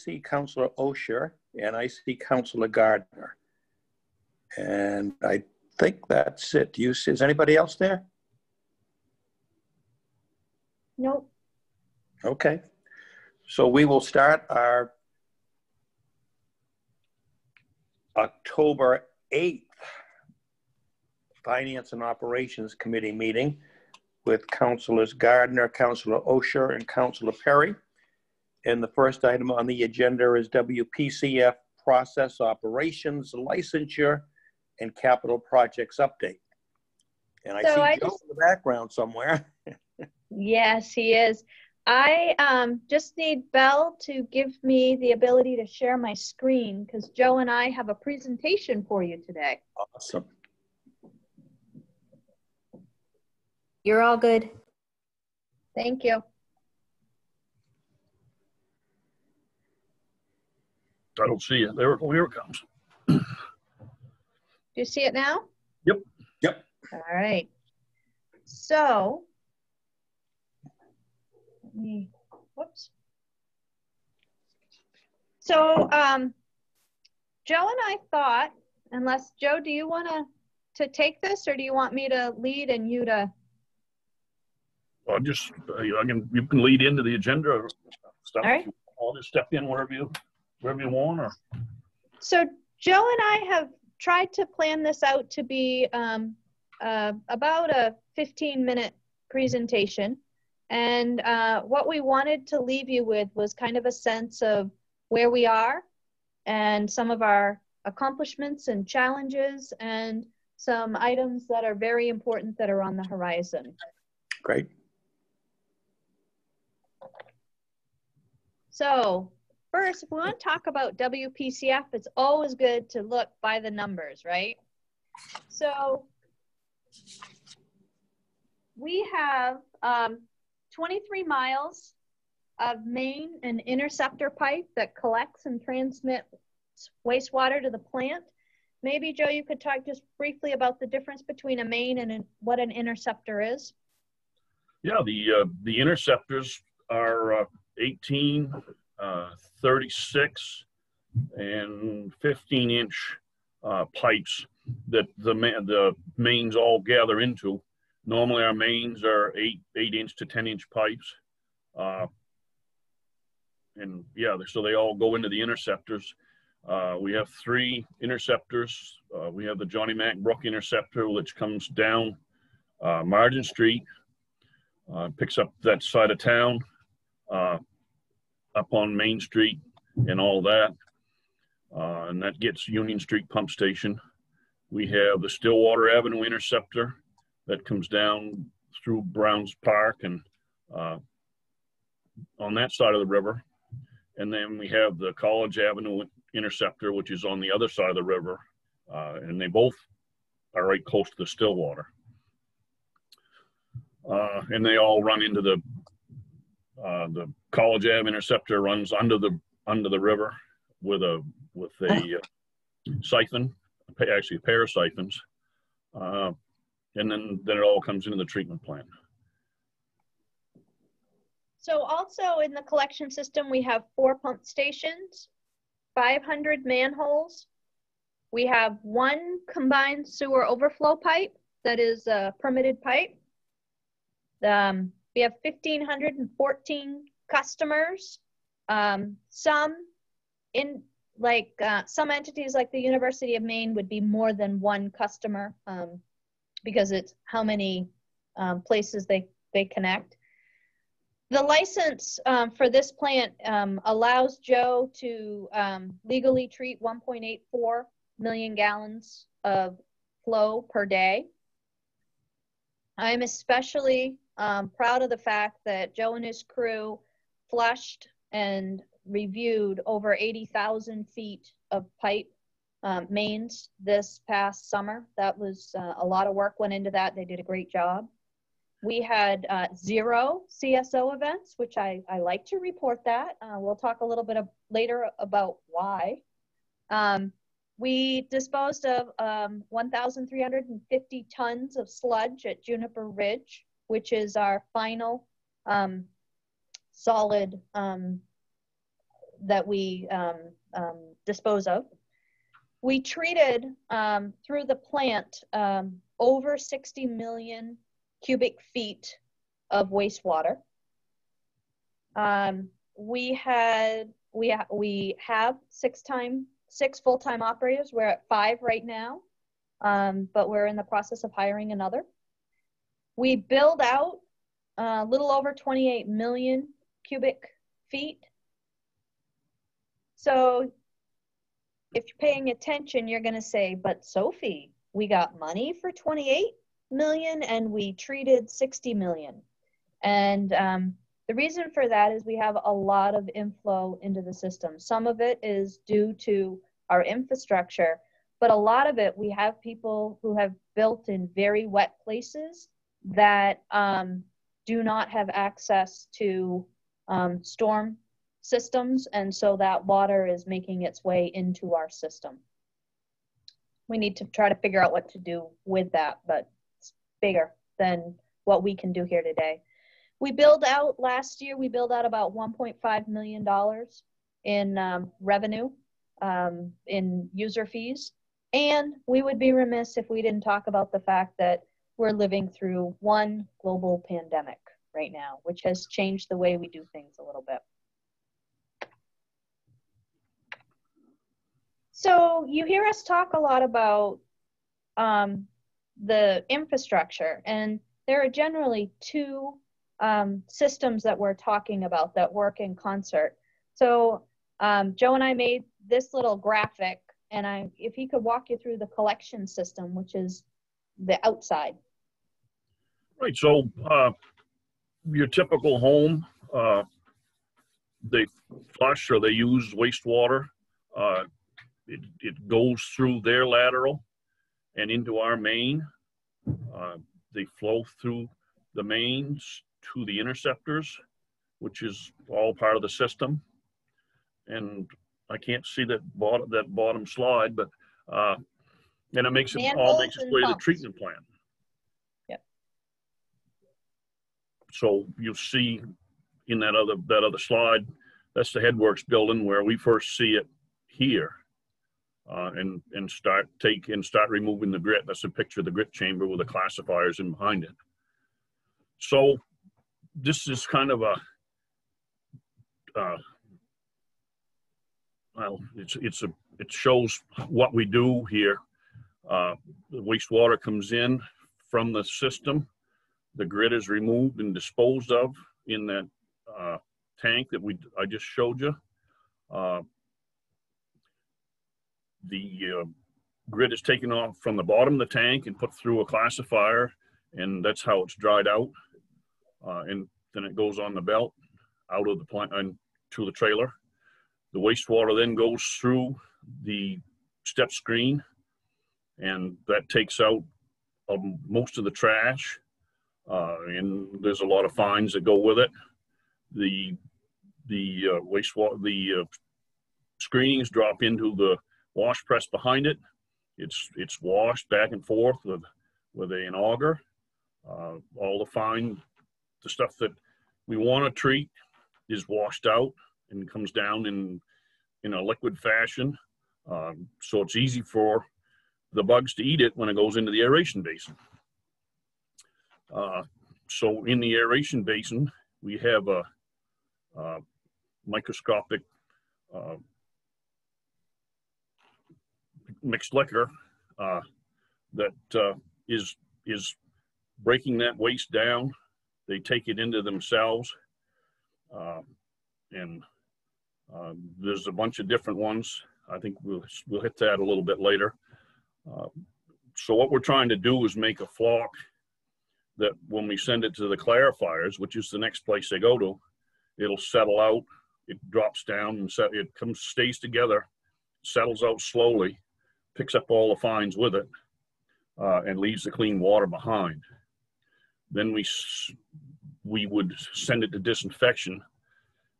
see Councilor Osher, and I see Councilor Gardner. And I think that's it. Is anybody else there? Nope. Okay. So we will start our October 8th Finance and Operations Committee meeting with Councilors Gardner, Councilor Osher, and Councilor Perry. And the first item on the agenda is WPCF Process Operations Licensure and Capital Projects Update. And I see Joe in the background somewhere. Yes, he is. I just need Belle to give me the ability to share my screen because Joe and I have a presentation for you today. Awesome. You're all good. Thank you. I don't see it. There, here it comes. Do you see it now? Yep. Yep. All right. So, whoops. So, Joe and I thought, unless Joe, do you want to take this, or do you want me to lead and you to? Well, just you can lead into the agenda stuff. All right. I'll just step in wherever you want. Or so Joe and I have tried to plan this out to be about a 15-minute presentation, and what we wanted to leave you with was kind of a sense of where we are and some of our accomplishments and challenges and some items that are very important that are on the horizon. Great. So first, if we want to talk about WPCF, it's always good to look by the numbers, right? So we have 23 miles of main and interceptor pipe that collects and transmits wastewater to the plant. Maybe, Joe, you could talk just briefly about the difference between a main and what an interceptor is. Yeah, the interceptors are 18, 36, and 15-inch pipes that the mains all gather into. Normally, our mains are 8-inch to 10-inch pipes, and yeah, so they all go into the interceptors. We have 3 interceptors. We have the Johnny Mac Brook interceptor, which comes down Margin Street, picks up that side of town, up on Main Street and all that, and that gets Union Street Pump Station. We have the Stillwater Avenue interceptor that comes down through Browns Park and on that side of the river. And then we have the College Avenue interceptor, which is on the other side of the river, and they both are right close to the Stillwater. And they all run into the College Ave interceptor runs under the river with a siphon, actually a pair of siphons, and then it all comes into the treatment plant. So also in the collection system, we have 4 pump stations, 500 manholes. We have 1 combined sewer overflow pipe that is a permitted pipe. We have 1,514 customers. Some entities like the University of Maine would be more than 1 customer because it's how many places they connect. The license for this plant allows Joe to legally treat 1.84 million gallons of flow per day. I'm especially proud of the fact that Joe and his crew flushed and reviewed over 80,000 feet of pipe mains this past summer. That was a lot of work went into that. They did a great job. We had 0 CSO events, which I like to report that. We'll talk a little bit later about why. We disposed of 1,350 tons of sludge at Juniper Ridge, which is our final solid that we dispose of. We treated through the plant over 60 million cubic feet of wastewater. We have 6 full-time operators. We're at 5 right now, but we're in the process of hiring another. We build out a little over 28 million cubic feet. So if you're paying attention, you're going to say, but Sophie, we got money for 28 million and we treated 60 million. And the reason for that is we have a lot of inflow into the system. Some of it is due to our infrastructure, but a lot of it, we have people who have built in very wet places that do not have access to storm systems, and so that water is making its way into our system. We need to try to figure out what to do with that, but it's bigger than what we can do here today. We billed out last year, we billed out about $1.5 million in revenue, in user fees. And we would be remiss if we didn't talk about the fact that we're living through one global pandemic right now, which has changed the way we do things a little bit. So you hear us talk a lot about the infrastructure, and there are generally 2 systems that we're talking about that work in concert. So Joe and I made this little graphic, and if he could walk you through the collection system, which is the outside. Right, so your typical home, they flush or they use wastewater. It goes through their lateral and into our main. They flow through the mains to the interceptors, which is all part of the system. And I can't see that bottom slide, but and it makes it all makes its way to the treatment plant. Yep. So you'll see in that other slide, that's the headworks building where we first see it here, and start removing the grit. That's a picture of the grit chamber with the classifiers in behind it. So this is kind of a well, it shows what we do here. The wastewater comes in from the system. The grit is removed and disposed of in that tank that I just showed you. The grit is taken off from the bottom of the tank and put through a classifier, and that's how it's dried out. And then it goes on the belt out of the plant and to the trailer. The wastewater then goes through the step screen, and that takes out most of the trash, and there's a lot of fines that go with it. The wastewater, the screenings drop into the wash press behind it. It's washed back and forth with an auger. All the fine, the stuff that we want to treat is washed out and comes down in a liquid fashion. So it's easy for the bugs to eat it when it goes into the aeration basin. So in the aeration basin, we have a microscopic mixed liquor that is breaking that waste down. They take it into themselves, and there's a bunch of different ones. I think we'll hit that a little bit later. So what we're trying to do is make a flock that when we send it to the clarifiers, which is the next place they go to, it'll settle out, it drops down, and it stays together, settles out slowly, picks up all the fines with it, and leaves the clean water behind. Then we would send it to disinfection,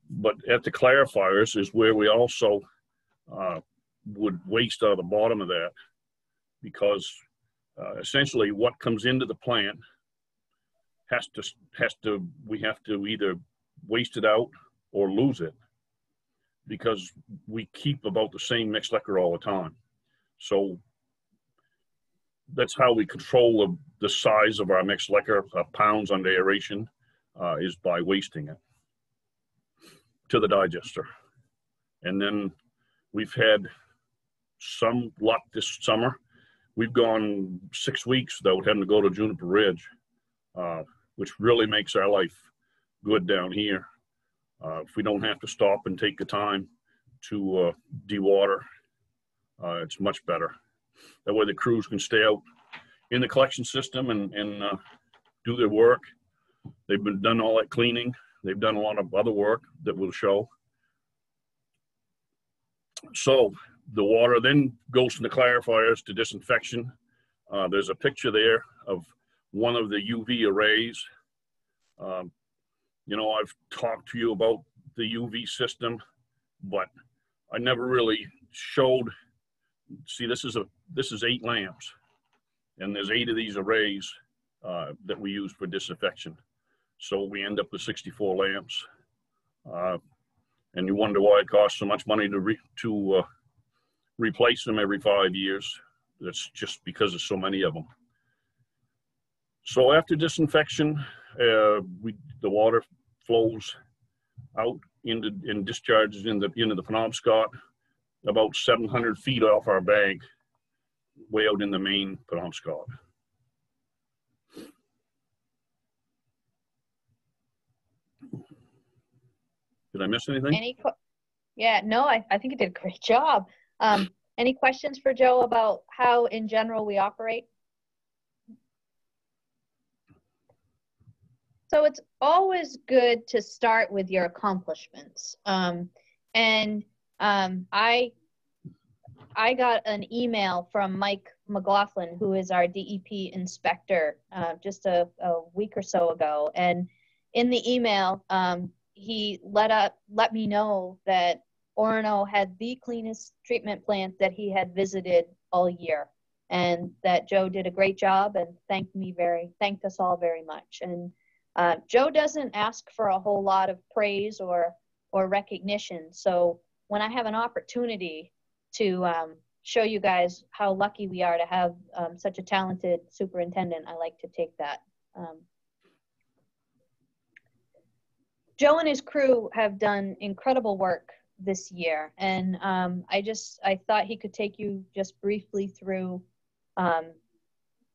but at the clarifiers is where we also would waste out of the bottom of that, because essentially what comes into the plant we have to either waste it out or lose it. because we keep about the same mixed liquor all the time. So that's how we control the size of our mixed liquor, pounds under aeration, is by wasting it to the digester. And then we've had some luck this summer. We've gone 6 weeks without having to go to Juniper Ridge, which really makes our life good down here. If we don't have to stop and take the time to dewater, it's much better. That way the crews can stay out in the collection system and do their work. They've done all that cleaning. They've done a lot of other work that will show. So the water then goes from the clarifiers to disinfection. There's a picture there of one of the UV arrays. You know, I've talked to you about the UV system, but I never really showed. See, this is 8 lamps, and there's 8 of these arrays that we use for disinfection. So we end up with 64 lamps, and you wonder why it costs so much money to replace them every 5 years. That's just because there's so many of them. So after disinfection, the water flows out and discharges into the Penobscot about 700 feet off our bank, way out in the main Penobscot. Did I miss anything? Yeah, no, I think you did a great job. Any questions for Joe about how in general we operate? So it's always good to start with your accomplishments. I got an email from Mike McLaughlin, who is our DEP inspector, just a week or so ago. And in the email, he let me know that Orono had the cleanest treatment plant that he had visited all year, and that Joe did a great job and thanked us all very much. And Joe doesn't ask for a whole lot of praise or recognition. So when I have an opportunity to show you guys how lucky we are to have such a talented superintendent, I like to take that. Joe and his crew have done incredible work this year, and I thought he could take you just briefly through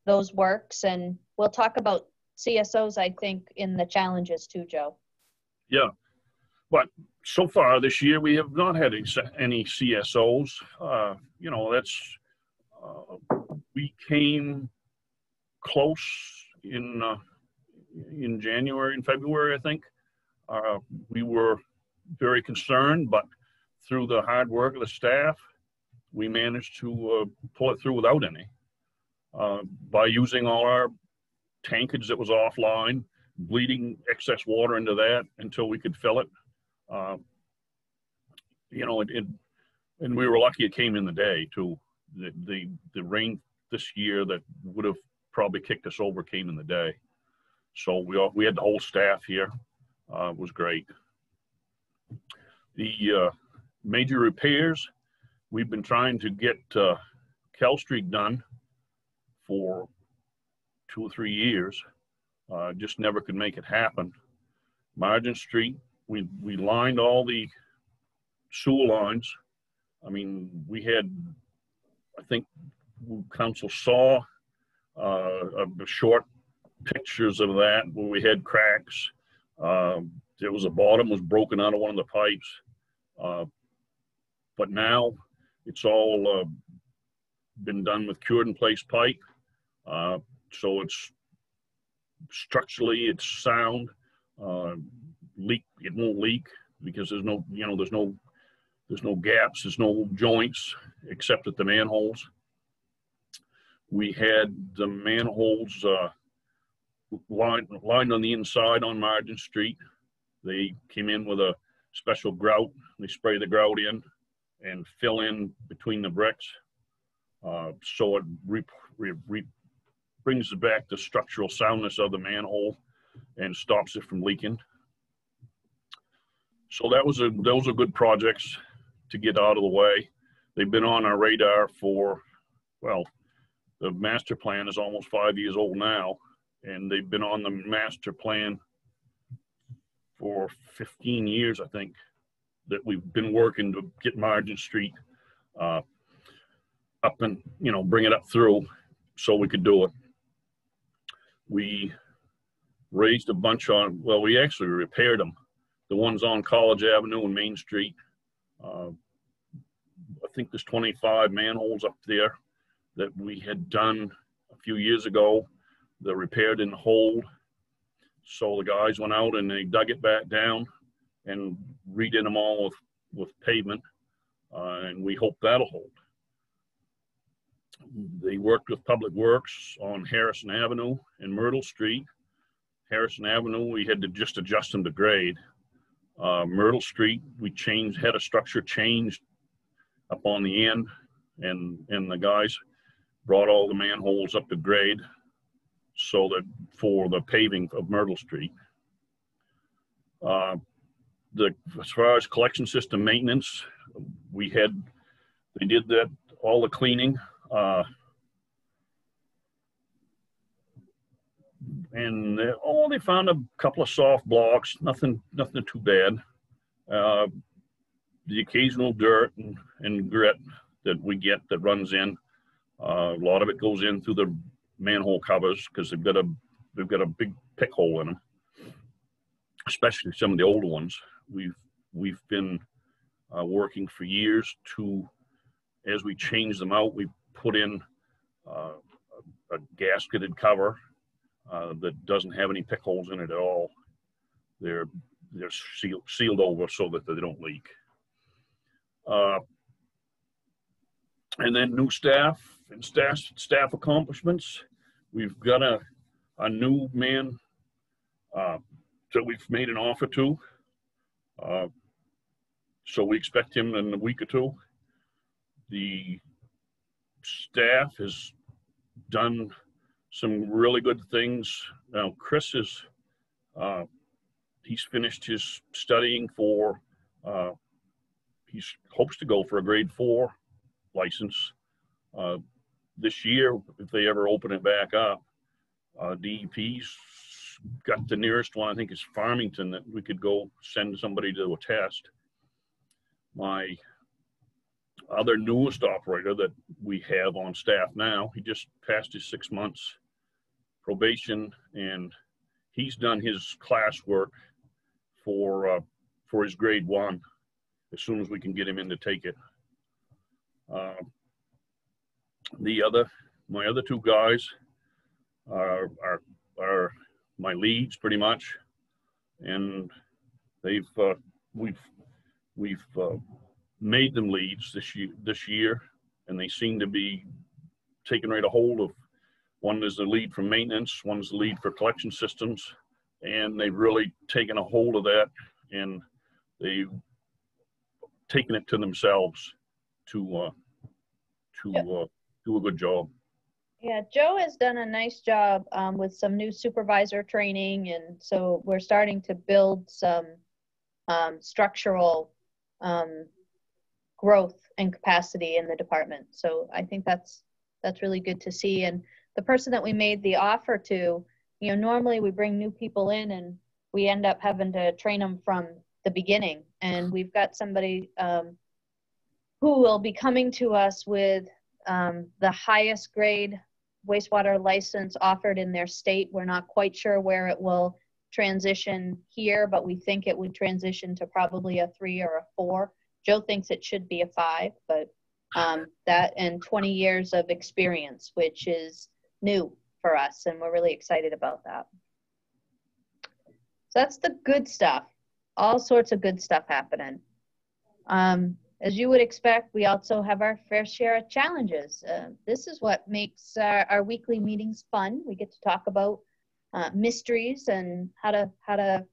those works, and we'll talk about CSOs, I think, in the challenges too, Joe. Yeah, but so far this year we have not had any CSOs. You know, we came close in January and February, I think. We were very concerned, but through the hard work of the staff, we managed to pull it through without any. By using all our tankage that was offline, bleeding excess water into that until we could fill it. You know, and we were lucky it came in the day too. The rain this year that would have probably kicked us over came in the day. So we had the whole staff here. It was great. The major repairs, we've been trying to get Cal Street done for 2 or 3 years. Just never could make it happen. Margin Street, we lined all the sewer lines. I mean, we had, I think council saw short pictures of that where we had cracks. There was a bottom was broken out of one of the pipes. But now it's all been done with cured in place pipe. So it's structurally, it's sound. It won't leak because there's no, you know, there's no gaps, there's no joints except at the manholes. We had the manholes lined on the inside on Margin Street. They came in with a special grout. They spray the grout in and fill in between the bricks. So it brings back the structural soundness of the manhole and stops it from leaking. So those are good projects to get out of the way. They've been on our radar for, well, the master plan is almost 5 years old now, and they've been on the master plan for 15 years, I think, that we've been working to get Margin Street up and, bring it up through so we could do it. We raised a bunch on, well, we actually repaired them. The ones on College Avenue and Main Street. I think there's 25 manholes up there that we had done a few years ago. The repair didn't hold. So the guys went out and they dug it back down and redid them all with pavement. And we hope that'll hold. They worked with Public Works on Harrison Avenue and Myrtle Street. Harrison Avenue, we had to just adjust them to grade. Myrtle Street, we had a structure changed up on the end, and the guys brought all the manholes up to grade so that for the paving of Myrtle Street. As far as collection system maintenance, they did that, all the cleaning, and they found a couple of soft blocks, nothing too bad. The occasional dirt and grit that we get that runs in, a lot of it goes in through the manhole covers because they've got a big pick hole in them, especially some of the older ones. We've been working for years to, as we change them out, we put in a gasketed cover that doesn't have any pick holes in it at all. They're sealed over so that they don't leak. And then new staff and staff accomplishments. We've got a new man that we've made an offer to. So we expect him in a week or two. The staff has done some really good things. Now, Chris he's finished his studying for, he hopes to go for a grade 4 license this year if they ever open it back up. DEP's got the nearest one, I think, is Farmington, that we could go send somebody to a test. My other newest operator that we have on staff now, he just passed his 6 months probation, and he's done his classwork for his grade 1 as soon as we can get him in to take it. My other two guys are my leads pretty much, and we've made them leads this year, and they seem to be taking right a hold of. One is the lead for maintenance, one's the lead for collection systems, and they've really taken a hold of that, and they've taken it to themselves to do a good job. Yeah, Joe has done a nice job with some new supervisor training, and so we're starting to build some structural growth and capacity in the department. So I think that's really good to see. And the person that we made the offer to, normally we bring new people in and we end up having to train them from the beginning. And we've got somebody who will be coming to us with the highest grade wastewater license offered in their state. We're not quite sure where it will transition here, but we think it would transition to probably a 3 or a 4. Joe thinks it should be a 5, but that and 20 years of experience, which is new for us, and we're really excited about that. So that's the good stuff. All sorts of good stuff happening. As you would expect, we also have our fair share of challenges. This is what makes our weekly meetings fun. We get to talk about mysteries and how to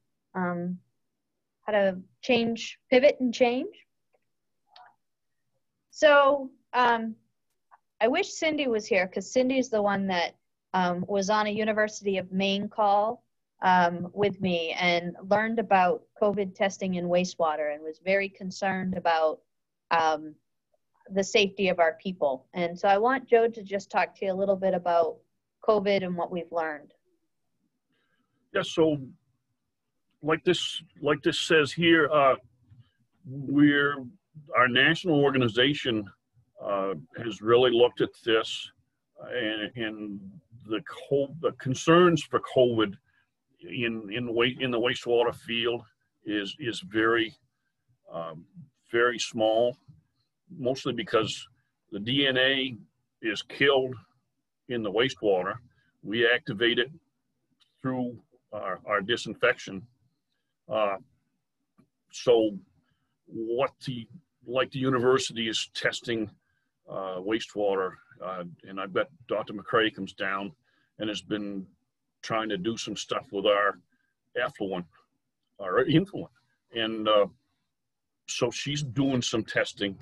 change, pivot and change. So I wish Cindy was here, because Cindy's the one that was on a University of Maine call with me and learned about COVID testing in wastewater and was very concerned about the safety of our people. And so I want Joe to just talk to you a little bit about COVID and what we've learned. Yeah, so like this says here, our national organization has really looked at this, and the concerns for COVID in the wastewater field is very very small, mostly because the DNA is killed in the wastewater. We activate it through our disinfection. So what the university is testing wastewater, and I bet Dr. McCrae comes down and has been trying to do some stuff with our effluent, our influent. And so she's doing some testing,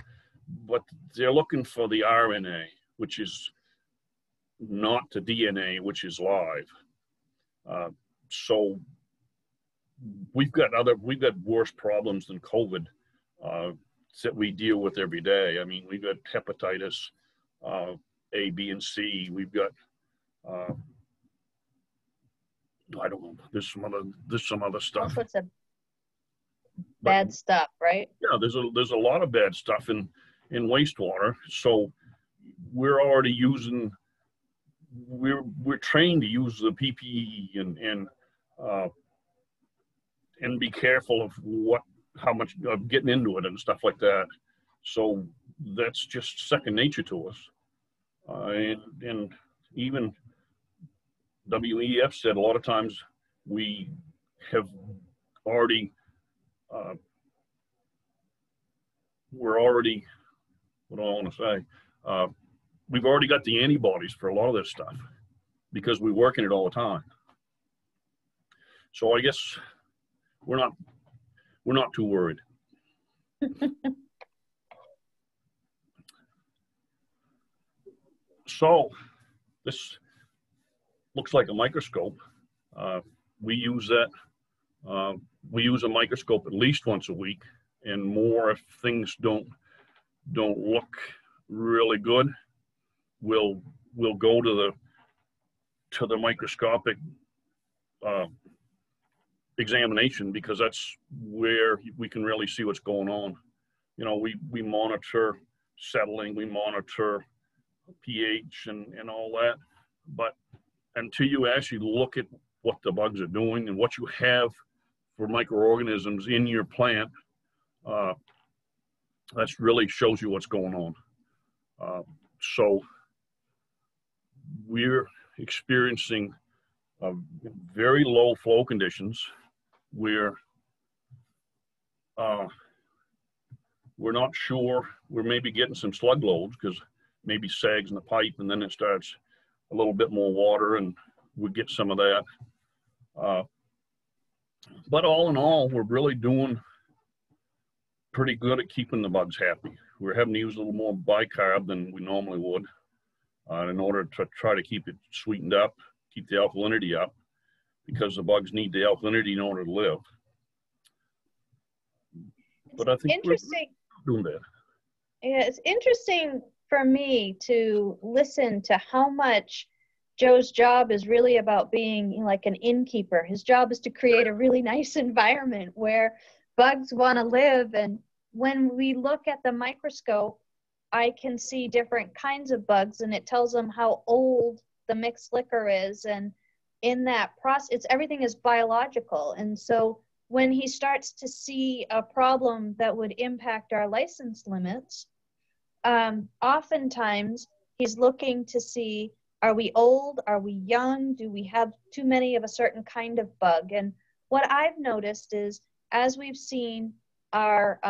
but they're looking for the RNA, which is not the DNA, which is live. So we've got worse problems than COVID that we deal with every day. I mean, we've got hepatitis A, B, and C. We've got I don't know. There's some other stuff. All sorts of bad stuff, right? Yeah, there's a lot of bad stuff in wastewater. So we're already using. We're trained to use the PPE and be careful of how much of getting into it and stuff like that. So that's just second nature to us. And even WEF said a lot of times we have already, what do I want to say? We've already got the antibodies for a lot of this stuff because we work in it all the time. So I guess we're not too worried. So this looks like a microscope. We use that. We use a microscope at least once a week, and more if things don't look really good. We'll go to the microscopic examination, because that's where we can really see what's going on. You know, we monitor settling, we monitor pH and all that, but until you actually look at what the bugs are doing and what you have for microorganisms in your plant, that really shows you what's going on. So we're experiencing very low flow conditions. We're not sure. We're maybe getting some slug loads because maybe sags in the pipe, and then it starts a little bit more water, and we get some of that. But all in all, we're really doing pretty good at keeping the bugs happy. We're having to use a little more bicarb than we normally would in order to try to keep it sweetened up, keep the alkalinity up, because the bugs need the alkalinity in order to live. But I think we're doing that. Yeah, it's interesting for me to listen to how much Joe's job is really about being like an innkeeper. His job is to create a really nice environment where bugs want to live. And when we look at the microscope, I can see different kinds of bugs, and it tells them how old the mixed liquor is. And in that process, everything is biological. And so when he starts to see a problem that would impact our license limits, oftentimes he's looking to see, are we old? Are we young? Do we have too many of a certain kind of bug? And what I've noticed is, as we've seen our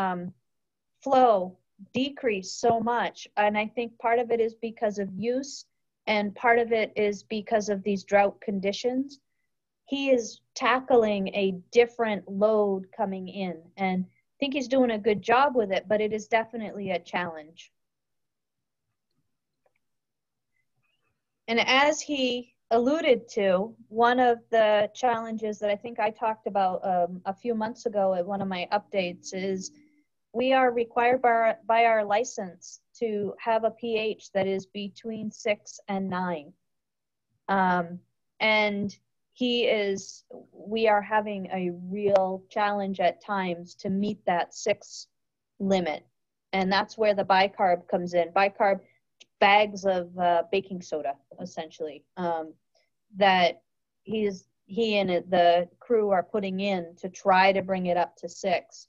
flow decrease so much, and I think part of it is because of use, and part of it is because of these drought conditions, he is tackling a different load coming in. And I think he's doing a good job with it, but it is definitely a challenge. And as he alluded to, one of the challenges that I think I talked about a few months ago at one of my updates is we are required by our license to have a pH that is between 6 and 9. And we are having a real challenge at times to meet that 6 limit. And that's where the bicarb comes in. Bicarb, bags of baking soda, essentially, that he and the crew are putting in to try to bring it up to 6.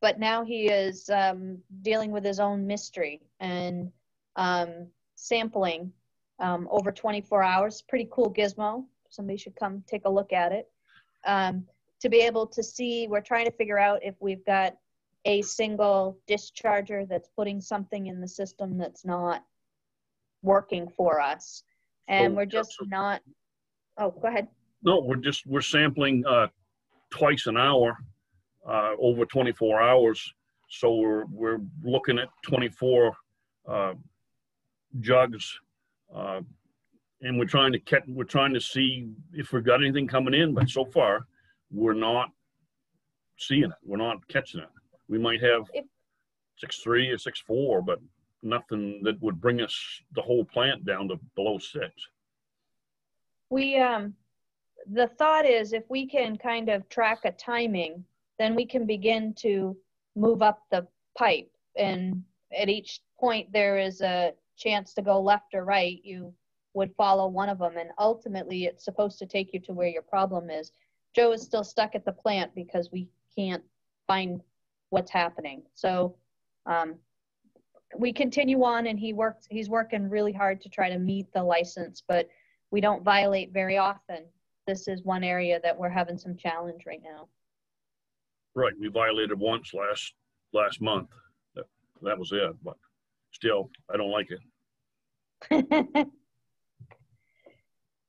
But now he is dealing with his own mystery and sampling over 24 hours. Pretty cool gizmo. Somebody should come take a look at it. To be able to see, we're trying to figure out if we've got a single discharger that's putting something in the system that's not working for us. And we're just not, oh, go ahead. No, we're sampling twice an hour, over 24 hours. So we're looking at 24 jugs, and we're trying to see if we've got anything coming in, but so far we're not seeing it. We're not catching it. We might have 6.3 or 6.4, but nothing that would bring us the whole plant down to below 6. The thought is if we can kind of track a timing, then we can begin to move up the pipe. And at each point there is a chance to go left or right. You would follow one of them. And ultimately it's supposed to take you to where your problem is. Joe is still stuck at the plant because we can't find what's happening. So we continue on, and he's working really hard to try to meet the license, but we don't violate very often. This is one area that we're having some challenge right now. Right, we violated once last month. That was it, but still, I don't like it.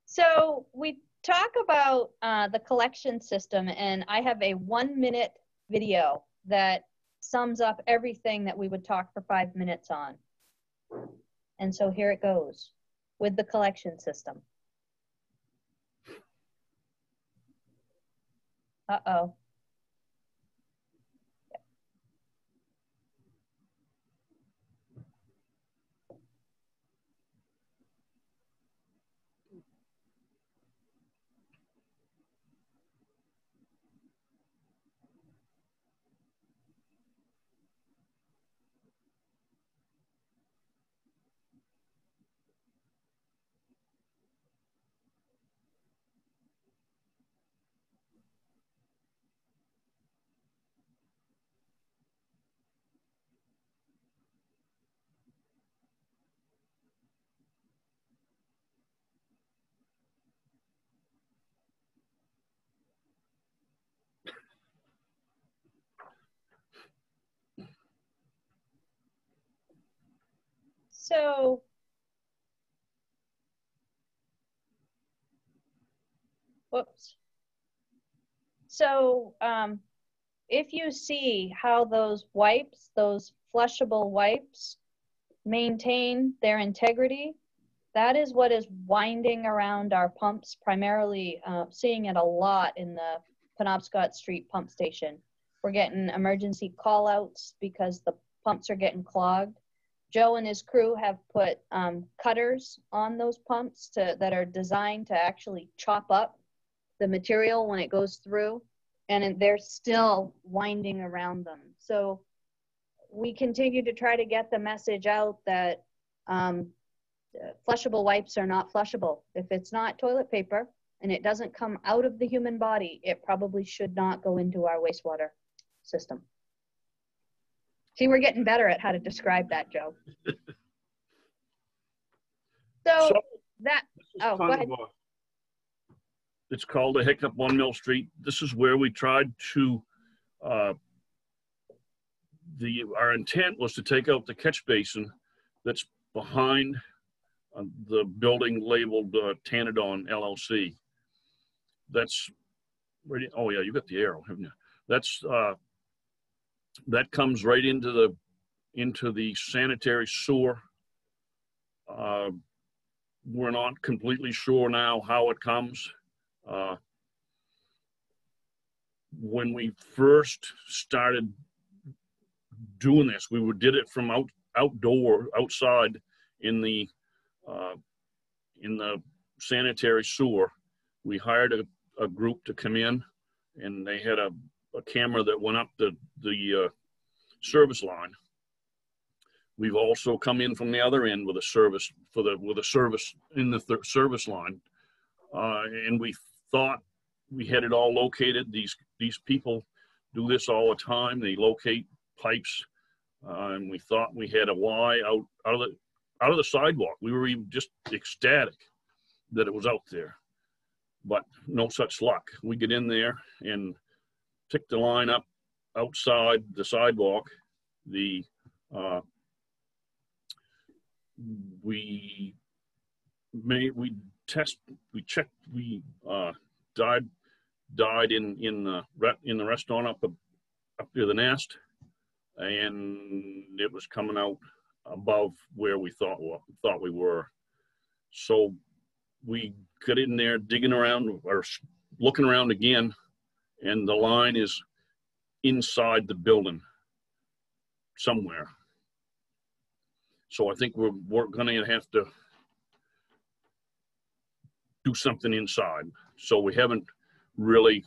So we talk about the collection system, and I have a 1-minute video that sums up everything that we would talk for 5 minutes on. And so here it goes with the collection system. Uh-oh. So whoops. So if you see how those wipes, those flushable wipes, maintain their integrity, that is what is winding around our pumps, primarily seeing it a lot in the Penobscot Street pump station. We're getting emergency call outs because the pumps are getting clogged. Joe and his crew have put cutters on those pumps that are designed to actually chop up the material when it goes through, and they're still winding around them. So we continue to try to get the message out that flushable wipes are not flushable. If it's not toilet paper and it doesn't come out of the human body, it probably should not go into our wastewater system. See, we're getting better at how to describe that, Joe. So that, oh, go ahead. It's called a hiccup on Mill Street. This is where we tried to, our intent was to take out the catch basin that's behind the building labeled Tanadon LLC. That's, oh yeah, you got the arrow, haven't you? That's, that comes right into the sanitary sewer we're not completely sure now how it comes. When we first started doing this, we did it from outside in the sanitary sewer. We hired a group to come in, and they had a camera that went up the service line. We've also come in from the other end with a service in the service line, and we thought we had it all located. These people do this all the time. They locate pipes, and we thought we had a Y out of the sidewalk. We were even just ecstatic that it was out there, but no such luck. We get in there and pick the line up outside the sidewalk. We checked. We died in the restaurant up near the nest, and it was coming out above where we thought we were. So we got in there digging around or looking around again, and the line is inside the building somewhere. So I think we're going to have to do something inside. So we haven't really,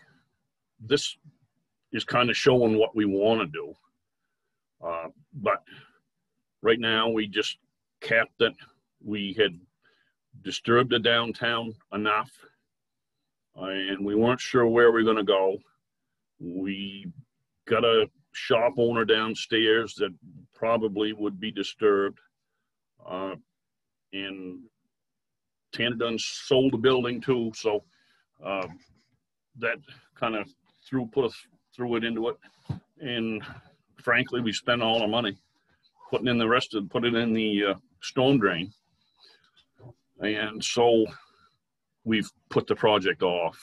this is kind of showing what we want to do. But right now we just capped it. We had disturbed the downtown enough, and we weren't sure where we were going to go. We got a shop owner downstairs that probably would be disturbed. And Tana done sold the building too, so that kind of threw it into it. And frankly, we spent all our money put it in the storm drain. And so we've put the project off.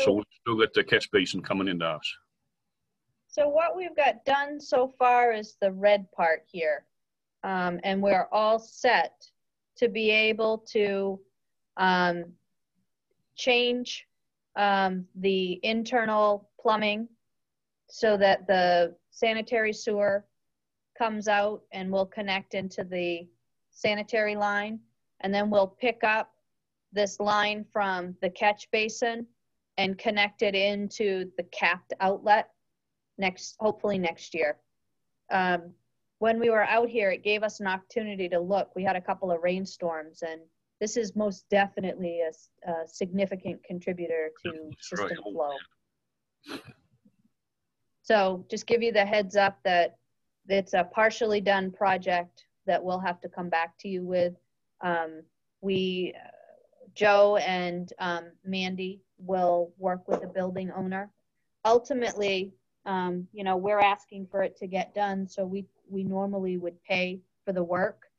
So we still got the catch basin coming into us. So what we've got done so far is the red part here. And we're all set to be able to change the internal plumbing so that the sanitary sewer comes out and will connect into the sanitary line. And then we'll pick up this line from the catch basin and connect it into the capped outlet hopefully next year. When we were out here, it gave us an opportunity to look. We had a couple of rainstorms, and this is most definitely a significant contributor to system flow. So just give you the heads up that it's a partially done project that we'll have to come back to you with. Joe and Mandy will work with the building owner. Ultimately, we're asking for it to get done, so we normally would pay for the work.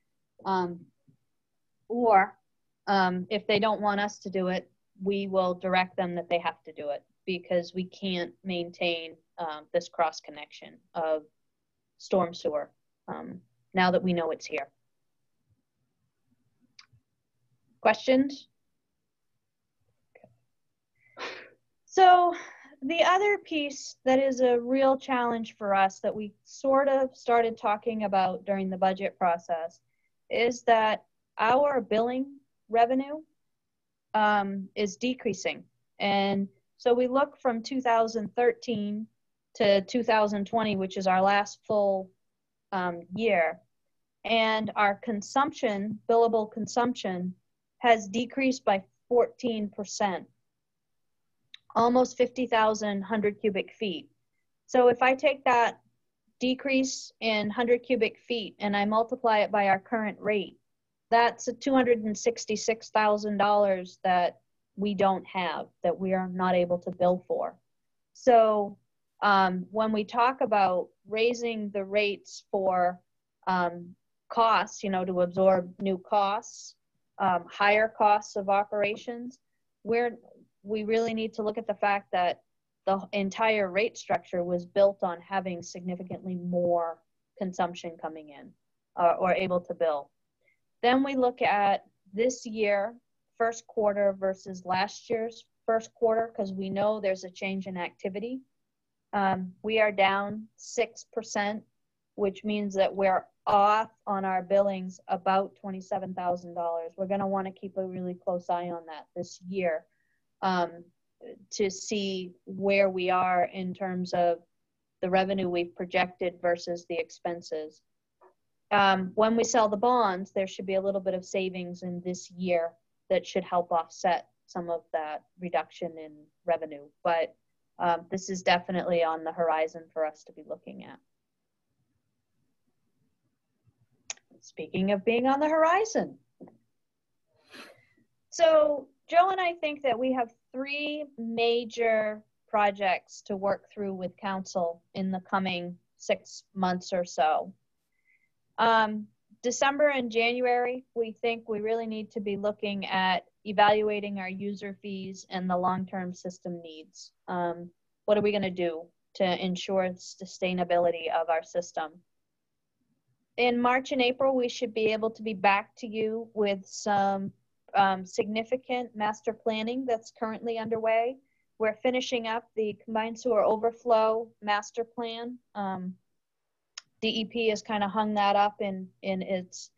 Or if they don't want us to do it, we will direct them that they have to do it, because we can't maintain this cross connection of storm sewer now that we know it's here. Questions? Okay. So the other piece that is a real challenge for us that we sort of started talking about during the budget process is that our billing revenue is decreasing. And so we look from 2013 to 2020, which is our last full year, and our consumption, billable consumption, has decreased by 14%. Almost 50,000 100 cubic feet. So if I take that decrease in 100 cubic feet and I multiply it by our current rate, that's a $266,000 that we don't have, that we are not able to bill for. So when we talk about raising the rates for costs, to absorb new costs, higher costs of operations, we really need to look at the fact that the entire rate structure was built on having significantly more consumption coming in or able to bill. Then we look at this year, first quarter versus last year's first quarter, because we know there's a change in activity. We are down 6%, which means that we're off on our billings about $27,000. We're going to want to keep a really close eye on that this year to see where we are in terms of the revenue we've projected versus the expenses. When we sell the bonds, there should be a little bit of savings in this year that should help offset some of that reduction in revenue. But this is definitely on the horizon for us to be looking at. Speaking of being on the horizon. So Joe and I think that we have 3 major projects to work through with council in the coming 6 months or so. December and January, we think we really need to be looking at evaluating our user fees and the long-term system needs. What are we going to do to ensure sustainability of our system? In March and April, we should be able to be back to you with some significant master planning that's currently underway. We're finishing up the combined sewer overflow master plan. DEP has kind of hung that up in its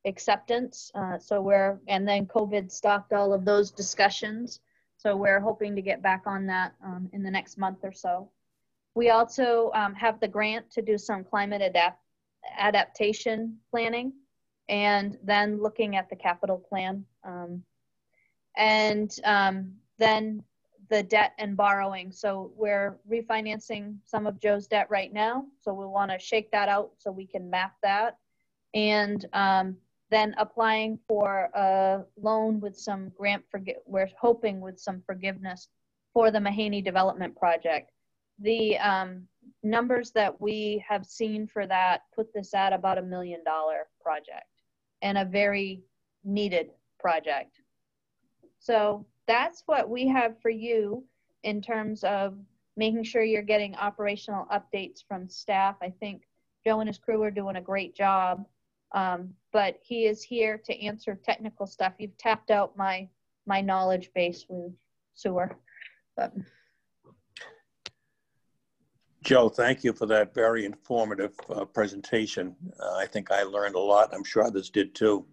acceptance. And then COVID stopped all of those discussions. So we're hoping to get back on that in the next month or so. We also have the grant to do some climate adaptation planning, and then looking at the capital plan. Then the debt and borrowing. So we're refinancing some of Joe's debt right now. So we want to shake that out so we can map that. And then applying for a loan with some we're hoping with some forgiveness for the Mahaney Development Project. The numbers that we have seen for that put this at about $1 million project, and a very needed project. So that's what we have for you in terms of making sure you're getting operational updates from staff. I think Joe and his crew are doing a great job, but he is here to answer technical stuff. You've tapped out my knowledge base with sewer. But. Joe, thank you for that very informative presentation. I think I learned a lot. I'm sure others did too.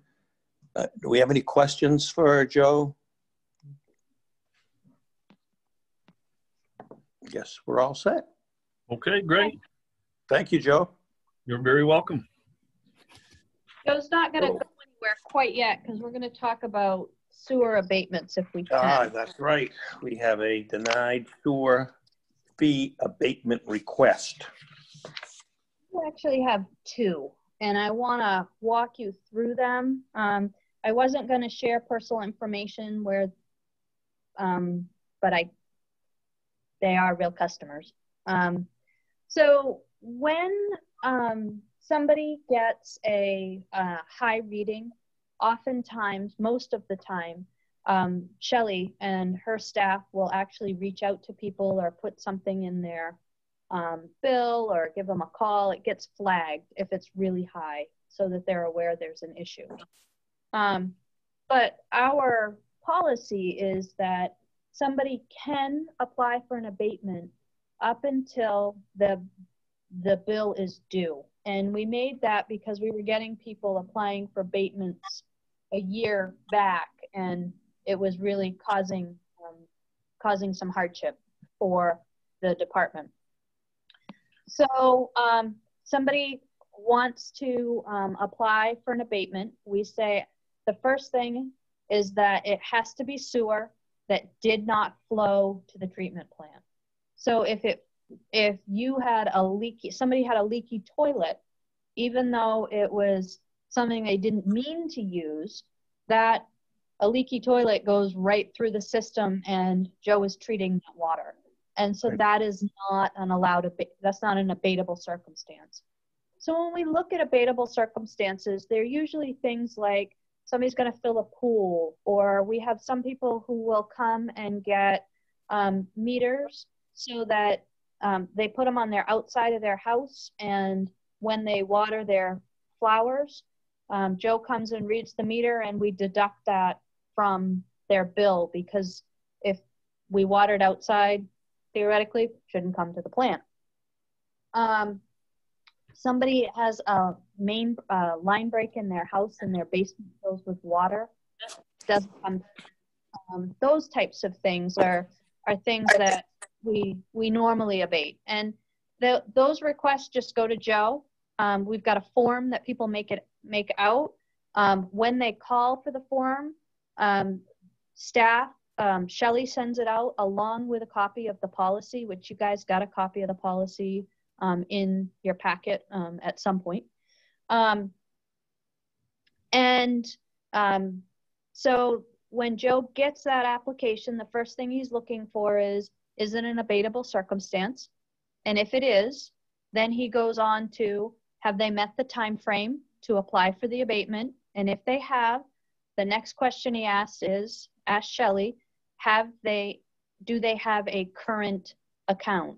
Do we have any questions for Joe? Yes, we're all set. Okay, great. Thank you, Joe. You're very welcome. Joe's not going to go anywhere quite yet because we're going to talk about sewer abatements if we can. That's right. We have a denied sewer fee abatement request. We actually have 2, and I want to walk you through them. I wasn't going to share personal information but they are real customers. So when somebody gets a high reading, oftentimes, most of the time, Shelley and her staff will actually reach out to people or put something in their bill or give them a call. It gets flagged if it's really high so that they're aware there's an issue. But our policy is that somebody can apply for an abatement up until the bill is due. And we made that because we were getting people applying for abatements a year back, and it was really causing some hardship for the department. So somebody wants to apply for an abatement. We say the first thing is that it has to be sewer that did not flow to the treatment plant. So if you had somebody had a leaky toilet, even though it was something they didn't mean to use, that a leaky toilet goes right through the system and Joe is treating that water. And so that is not that's not an abatable circumstance. So when we look at abatable circumstances, they're usually things like somebody's going to fill a pool, or we have some people who will come and get meters so that they put them on their outside of their house, and when they water their flowers, Joe comes and reads the meter, and we deduct that from their bill, because if we watered outside, theoretically, shouldn't come to the plant. Somebody has a main line break in their house and their basement fills with water, doesn't come. Those types of things are things that we normally abate, and those requests just go to Joe. We've got a form that people make out. When they call for the form, staff, Shelley sends it out along with a copy of the policy, which you guys got a copy of the policy in your packet at some point. So when Joe gets that application, the first thing he's looking for is it an abatable circumstance? And if it is, then he goes on to, have they met the time frame to apply for the abatement? And if they have, the next question he asks is, ask Shelley, do they have a current account?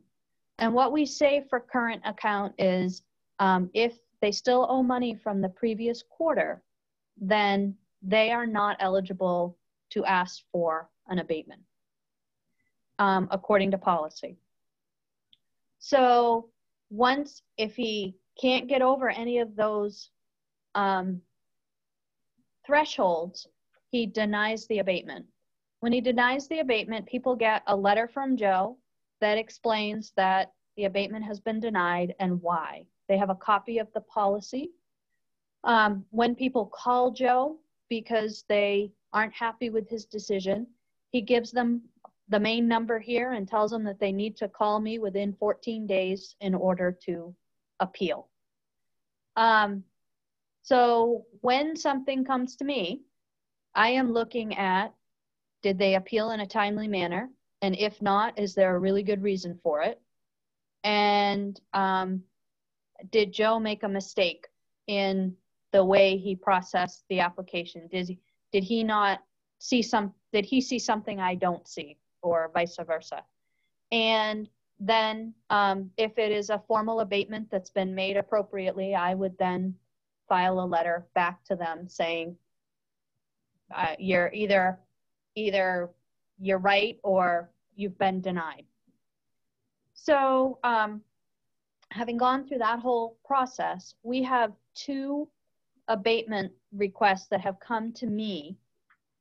And what we say for current account is, if they still owe money from the previous quarter, then they are not eligible to ask for an abatement, according to policy. So if he can't get over any of those thresholds, he denies the abatement. When he denies the abatement, people get a letter from Joe that explains that the abatement has been denied and why. They have a copy of the policy. When people call Joe because they aren't happy with his decision, he gives them the main number here and tells them that they need to call me within 14 days in order to appeal. So when something comes to me, I am looking at, did they appeal in a timely manner? And if not, is there a really good reason for it? And did Joe make a mistake in the way he processed the application? Did he see something I don't see, or vice versa? And then if it is a formal abatement that's been made appropriately, I would then file a letter back to them saying, you're either you're right or you've been denied. So having gone through that whole process, we have 2 abatement requests that have come to me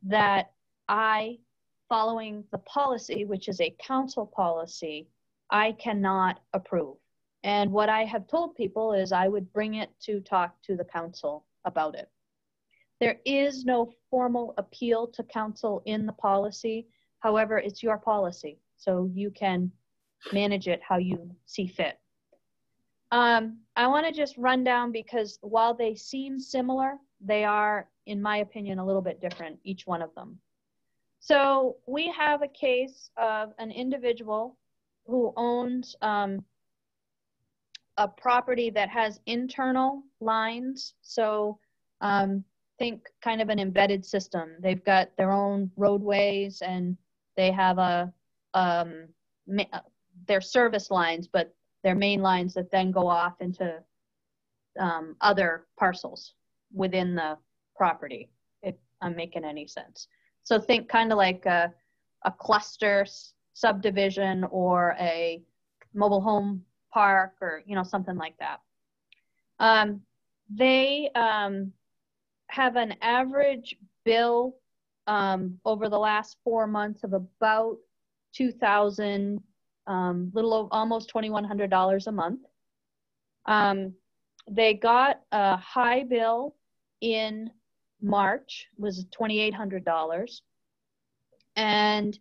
that I, following the policy, which is a council policy, I cannot approve. And what I have told people is I would bring it to talk to the council about it. There is no formal appeal to council in the policy. However, it's your policy, so you can manage it how you see fit. I want to just run down, because while they seem similar, they are, in my opinion, a little bit different, each one of them. So we have a case of an individual who owns a property that has internal lines. So think kind of an embedded system. They've got their own roadways, and they have their service lines, but they're main lines that then go off into other parcels within the property, if I'm making any sense. So think kind of like a cluster subdivision or a mobile home park, or something like that. They have an average bill over the last 4 months of about $2,000, almost $2,100 a month. They got a high bill in March, was $2,800, and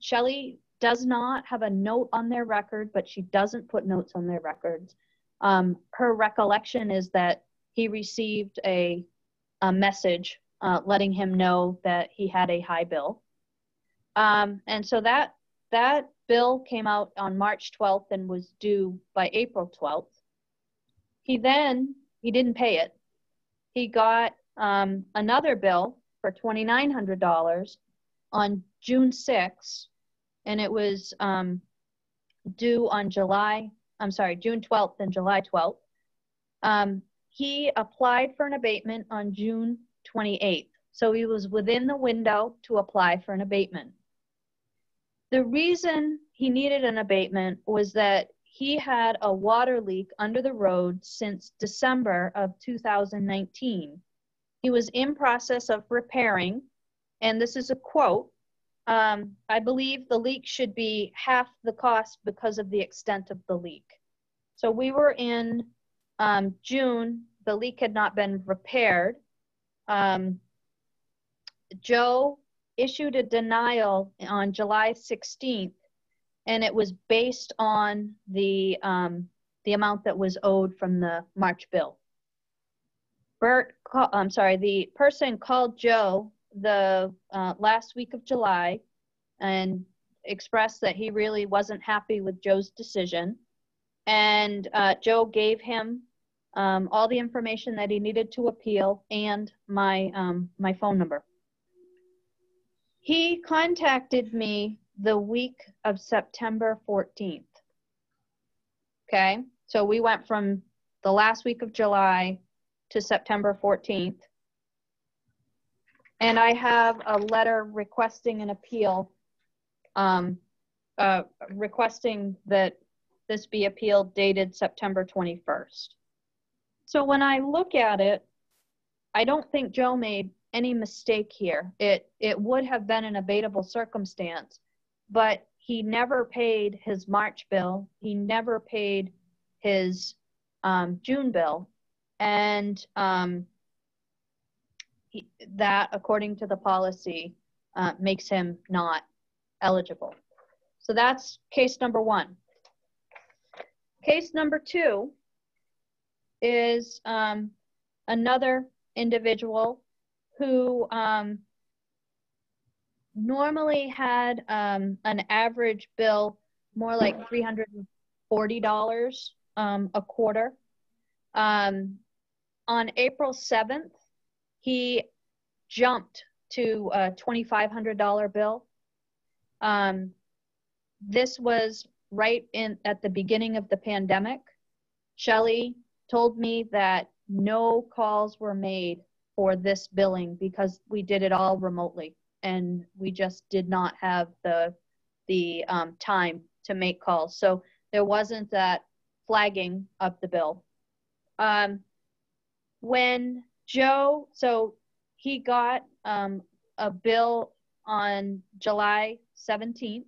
Shelley does not have a note on their record, but she doesn't put notes on their records. Her recollection is that he received a message letting him know that he had a high bill. And so that bill came out on March 12th and was due by April 12th. He didn't pay it. He got another bill for $2,900 on June 6th, and it was due on June 12th and July 12th. he applied for an abatement on June 28th. So he was within the window to apply for an abatement. The reason he needed an abatement was that he had a water leak under the road since December of 2019. He was in process of repairing, and this is a quote, I believe the leak should be half the cost because of the extent of the leak. So we were in June, the leak had not been repaired. Joe issued a denial on July 16th, and it was based on the amount that was owed from the March bill. The person called Joe the last week of July and expressed that he really wasn't happy with Joe's decision. And Joe gave him all the information that he needed to appeal and my phone number. He contacted me the week of September 14th. Okay, so we went from the last week of July to September 14th. And I have a letter requesting an appeal, requesting that this be appealed, dated September 21st. So when I look at it, I don't think Joe made any mistake here. It would have been an abatable circumstance, but he never paid his March bill. He never paid his June bill. And that, according to the policy, makes him not eligible. So that's case number one. Case number two is another individual who normally had an average bill more like $340 a quarter. On April 7th, he jumped to a $2,500 bill. This was right at the beginning of the pandemic. Shelley told me that no calls were made for this billing because we did it all remotely and we just did not have the time to make calls. So there wasn't that flagging of the bill. When Joe, so he got a bill on July 17th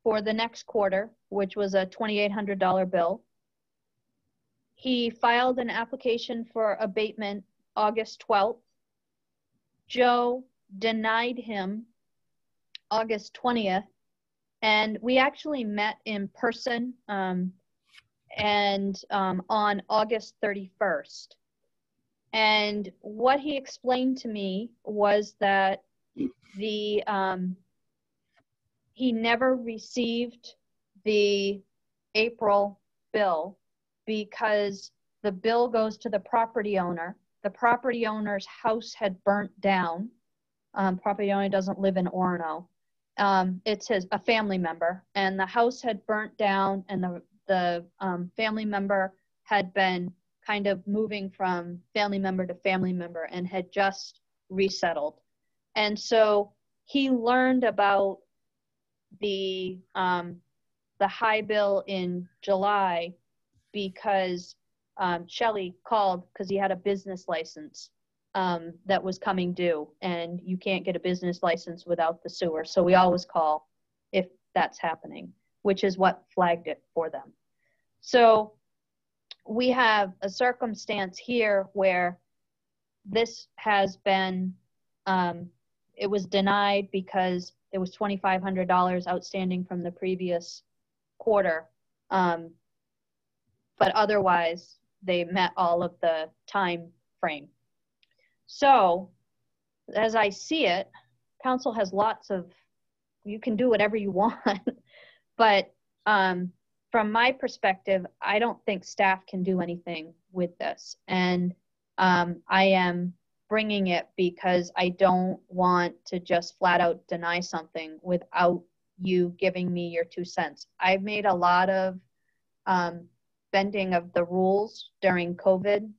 for the next quarter, which was a $2,800 bill. He filed an application for abatement August 12th. Joe denied him August 20th, and we actually met in person on August 31st. And what he explained to me was that he never received the April bill because the bill goes to the property owner. The property owner's house had burnt down. Property owner doesn't live in Orono. It's a family member, and the house had burnt down, and the family member had been kind of moving from family member to family member and had just resettled. And so he learned about the high bill in July because Shelley called because he had a business license that was coming due, and you can't get a business license without the sewer. So we always call if that's happening, which is what flagged it for them. So we have a circumstance here where this has been, it was denied because there was $2,500 outstanding from the previous quarter. But otherwise, they met all of the time frame. So, as I see it, council has lots of, you can do whatever you want, but from my perspective, I don't think staff can do anything with this. And I am bringing it because I don't want to just flat out deny something without you giving me your 2 cents. I've made a lot of bending of the rules during COVID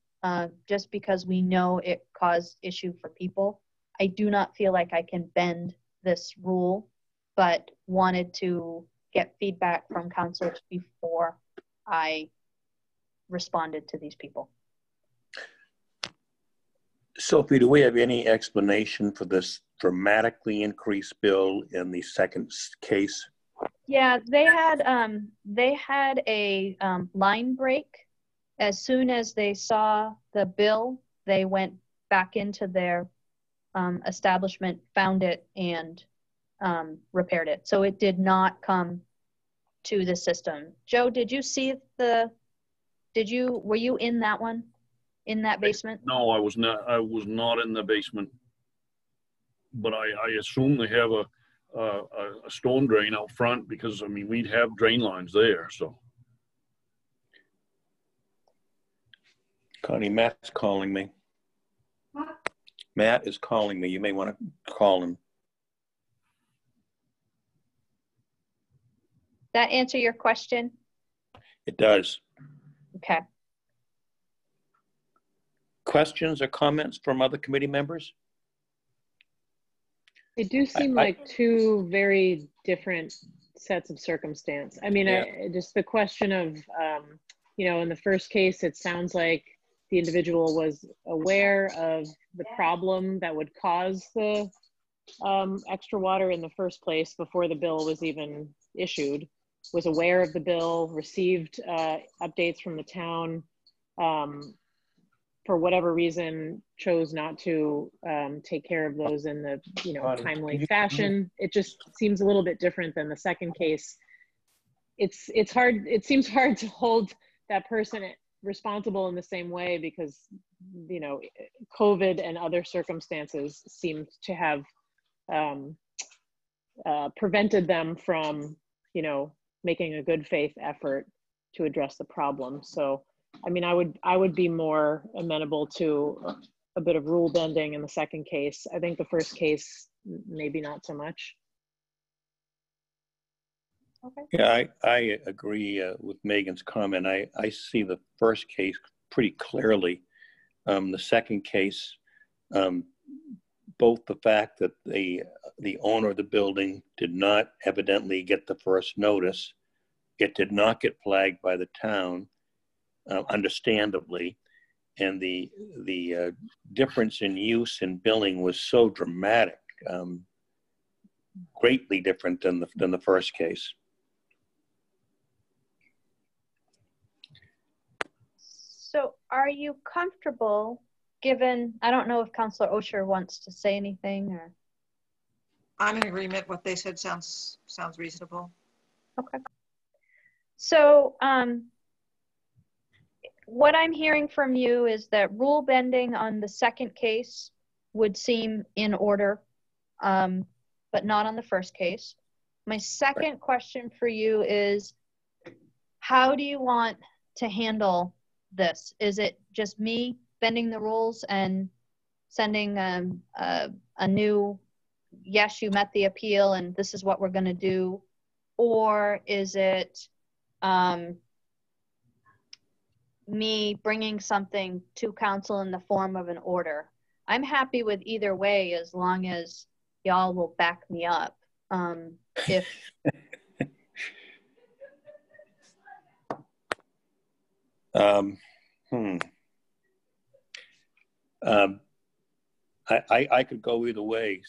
just because we know it caused issue for people. I do not feel like I can bend this rule, but wanted to get feedback from councilors before I responded to these people. Sophie, do we have any explanation for this dramatically increased bill in the second case? Yeah, they had a line break. As soon as they saw the bill, they went back into their establishment, found it, and repaired it. So it did not come to the system. Joe, did you see were you in that one, in that basement? No, I was not in the basement, but I assume they have a storm drain out front, because I mean, we'd have drain lines there, so. Connie, Matt's calling me. What? Matt is calling me. You may want to call him. That answer your question? It does. Okay. Questions or comments from other committee members? They do seem like two very different sets of circumstance. I mean, Yeah. Just the question of, you know, in the first case, it sounds like the individual was aware of the problem that would cause the extra water in the first place before the bill was even issued, was aware of the bill, received updates from the town, for whatever reason, chose not to take care of those in the timely fashion. It just seems a little bit different than the second case. It's hard. It seems hard to hold that person responsible in the same way, because COVID and other circumstances seem to have prevented them from making a good faith effort to address the problem. So I mean, I would be more amenable to a bit of rule bending in the second case. I think the first case, maybe not so much. Okay. Yeah, I agree with Megan's comment. I see the first case pretty clearly. The second case, both the fact that the owner of the building did not evidently get the first notice, it did not get flagged by the town, understandably, and the difference in use and billing was so dramatic, greatly different than the first case. So are you comfortable, given, I don't know if Councilor Osher wants to say anything, or? I'm in agreement. What they said sounds reasonable. Okay. So what I'm hearing from you is that rule bending on the second case would seem in order, but not on the first case. My second question for you is, how do you want to handle this? Is it just me bending the rules and sending a new, yes, you met the appeal and this is what we're going to do? Or is it me bringing something to council in the form of an order? I'm happy with either way, as long as y'all will back me up. If I could go either way,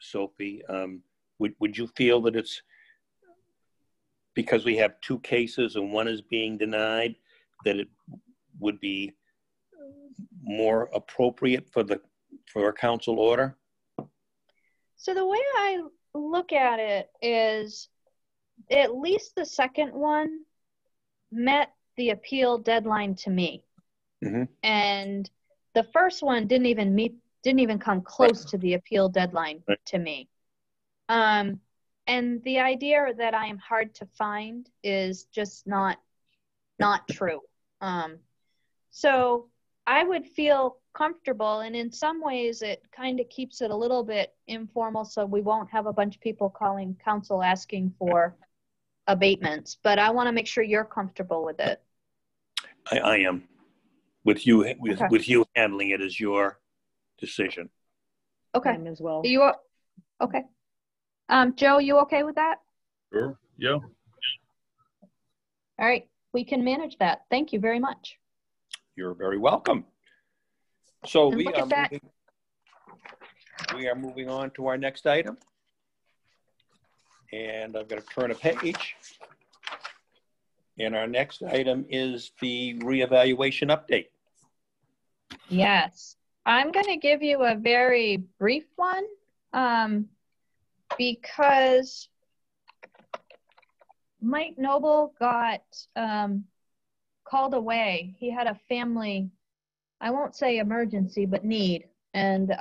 Sophie. Would you feel that it's because we have two cases and one is being denied, that it would be more appropriate for a council order? so the way I look at it is, at least the second one met the appeal deadline to me. Mm-hmm. And the first one didn't even come close to the appeal deadline to me. And the idea that I am hard to find is just not true. So I would feel comfortable, and in some ways it kind of keeps it a little bit informal, so we won't have a bunch of people calling council asking for abatements, but I want to make sure you're comfortable with it. I am. with you Okay. with you handling it as your decision. Okay. As well. Okay. Joe, you okay with that? Sure. Yeah. All right. We can manage that. Thank you very much. You're very welcome. So And look at that. We are moving on to our next item. And I've got to turn a page. And our next item is the reevaluation update. Yes. I'm going to give you a very brief one because Mike Noble got called away. He had a family, I won't say emergency, but need. And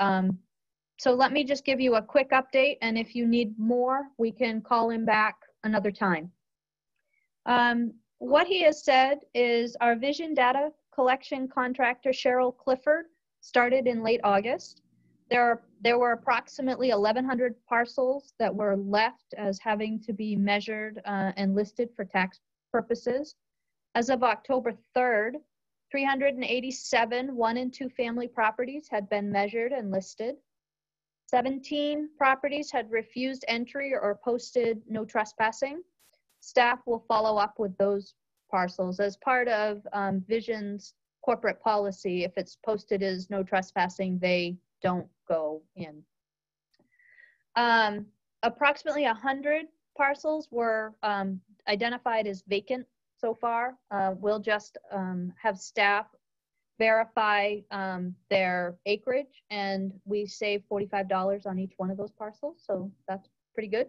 so let me just give you a quick update. And if you need more, we can call him back another time. What he has said is our vision data collection contractor, Cheryl Clifford, started in late August. There were approximately 1,100 parcels that were left as having to be measured and listed for tax purposes. As of October 3rd, 387 1- and 2-family properties had been measured and listed. 17 properties had refused entry or posted no trespassing. Staff will follow up with those parcels as part of Vision's corporate policy. If it's posted as no trespassing, they don't go in. Approximately 100 parcels were identified as vacant so far. We'll just have staff verify their acreage, and we save $45 on each one of those parcels, so that's pretty good.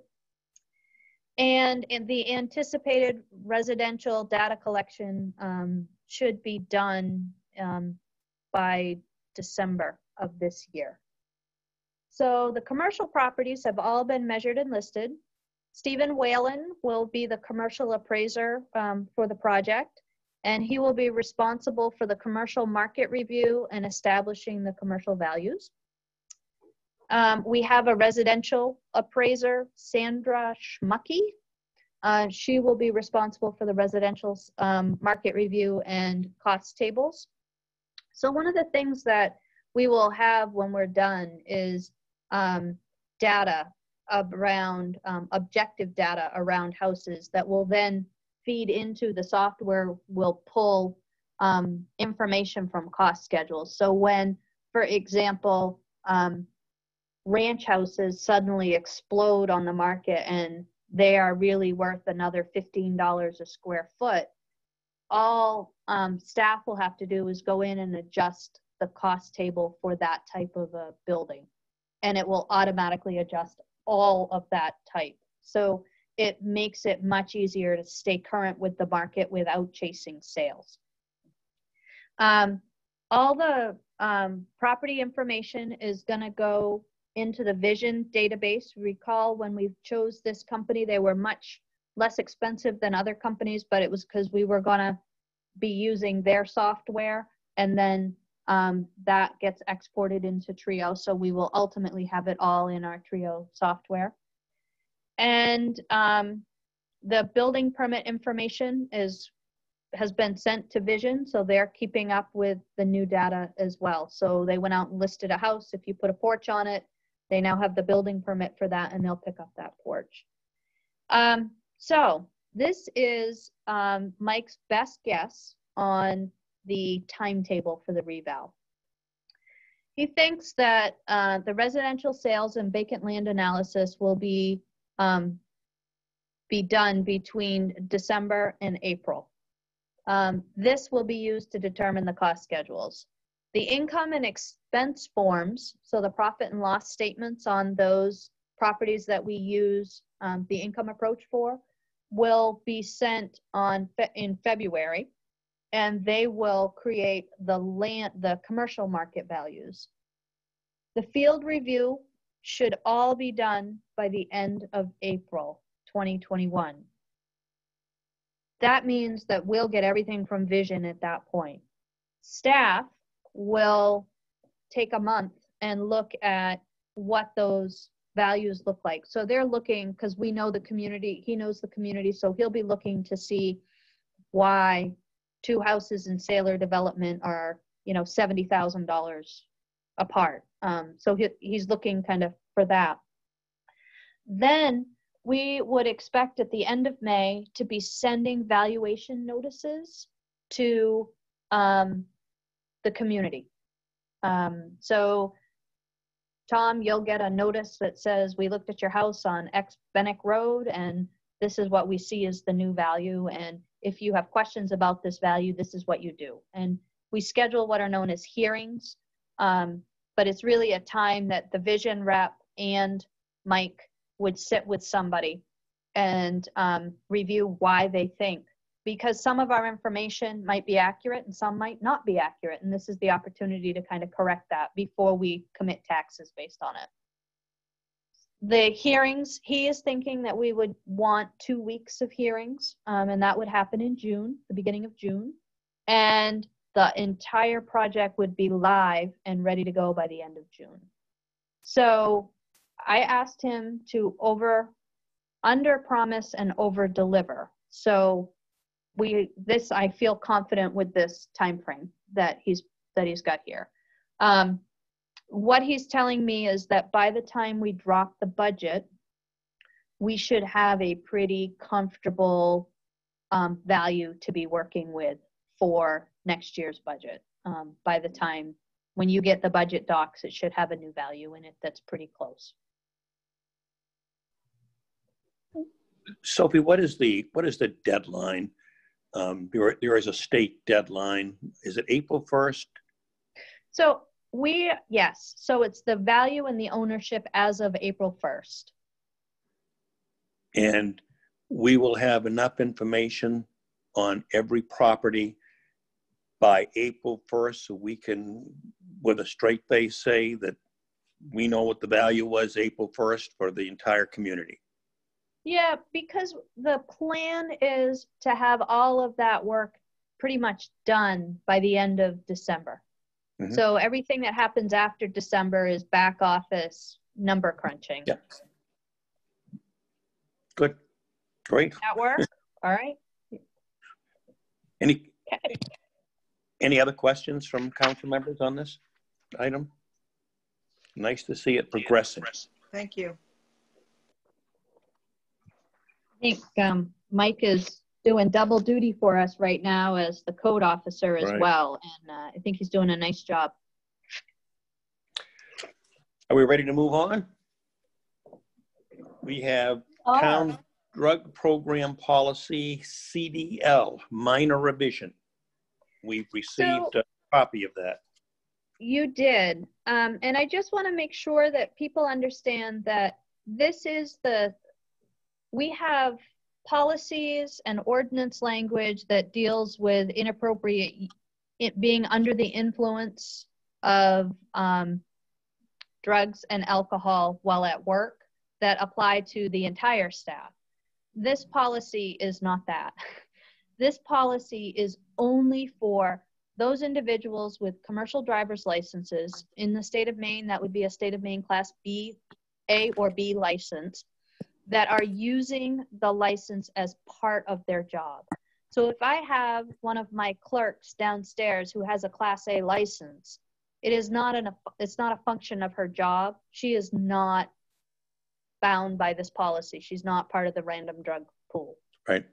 And in the anticipated residential data collection should be done by December of this year. So the commercial properties have all been measured and listed. Stephen Whalen will be the commercial appraiser for the project, and he will be responsible for the commercial market review and establishing the commercial values. We have a residential appraiser, Sandra Schmucky. She will be responsible for the residential market review and cost tables. So one of the things that we will have when we're done is data around, objective data around houses that will then feed into the software. Will pull information from cost schedules. So when, for example, ranch houses suddenly explode on the market and they are really worth another $15 a square foot, all staff will have to do is go in and adjust the cost table for that type of a building, and it will automatically adjust all of that type. So it makes it much easier to stay current with the market without chasing sales. All the property information is going to go into the Vision database. Recall when we chose this company, they were much less expensive than other companies, but it was because we were going to be using their software, and then that gets exported into Trio. So we will ultimately have it all in our Trio software. And the building permit information has been sent to Vision, so they're keeping up with the new data as well. So they went out and listed a house. If you put a porch on it, they now have the building permit for that, and they'll pick up that porch. So this is Mike's best guess on the timetable for the reval. He thinks that the residential sales and vacant land analysis will be done between December and April. This will be used to determine the cost schedules. The income and expense forms, so the profit and loss statements on those properties that we use the income approach for, will be sent in February, and they will create the commercial market values. The field review should all be done by the end of April 2021. That means that we'll get everything from Vision at that point. Staff will take a month and look at what those values look like. So they're looking, because we know the community, he knows the community, so he'll be looking to see why two houses in Sailor Development are, you know, $70,000 apart. So he's looking kind of for that. Then we would expect at the end of May to be sending valuation notices to the community. So Tom, you'll get a notice that says, we looked at your house on X Bennick Road and this is what we see as the new value. And if you have questions about this value, this is what you do. And we schedule what are known as hearings, but it's really a time that the vision rep and Mike would sit with somebody and review why they think, because some of our information might be accurate and some might not be accurate. And this is the opportunity to kind of correct that before we commit taxes based on it. The hearings, he is thinking that we would want 2 weeks of hearings, and that would happen in June, the beginning of June. And the entire project would be live and ready to go by the end of June. So I asked him to under promise and over deliver. So I feel confident with this time frame that he's got here. What he's telling me is that by the time we drop the budget, we should have a pretty comfortable value to be working with for next year's budget. By the time when you get the budget docs, it should have a new value in it that's pretty close. Sophie, what is the deadline? There is a state deadline. Is it April 1st? So yes. So it's the value and the ownership as of April 1st. And we will have enough information on every property by April 1st so we can, with a straight face, say that we know what the value was April 1st for the entire community. Yeah, because the plan is to have all of that work pretty much done by the end of December. Mm-hmm. So everything that happens after December is back office number crunching. Yeah. Good. Great. That work? All right. Any other questions from council members on this item? Nice to see it progressing. Thank you. I think Mike is doing double duty for us right now as the code officer as well. And I think he's doing a nice job. Are we ready to move on? We have Town Drug Program Policy, CDL, minor revision. We've received a copy of that. You did. And I just want to make sure that people understand that this is we have policies and ordinance language that deals with being under the influence of drugs and alcohol while at work that apply to the entire staff. This policy is not that. This policy is only for those individuals with commercial driver's licenses in the state of Maine. That would be a state of Maine class B, A or B license, that are using the license as part of their job. So if I have one of my clerks downstairs who has a class A license, it's not a function of her job. She is not bound by this policy. She's not part of the random drug pool. Right.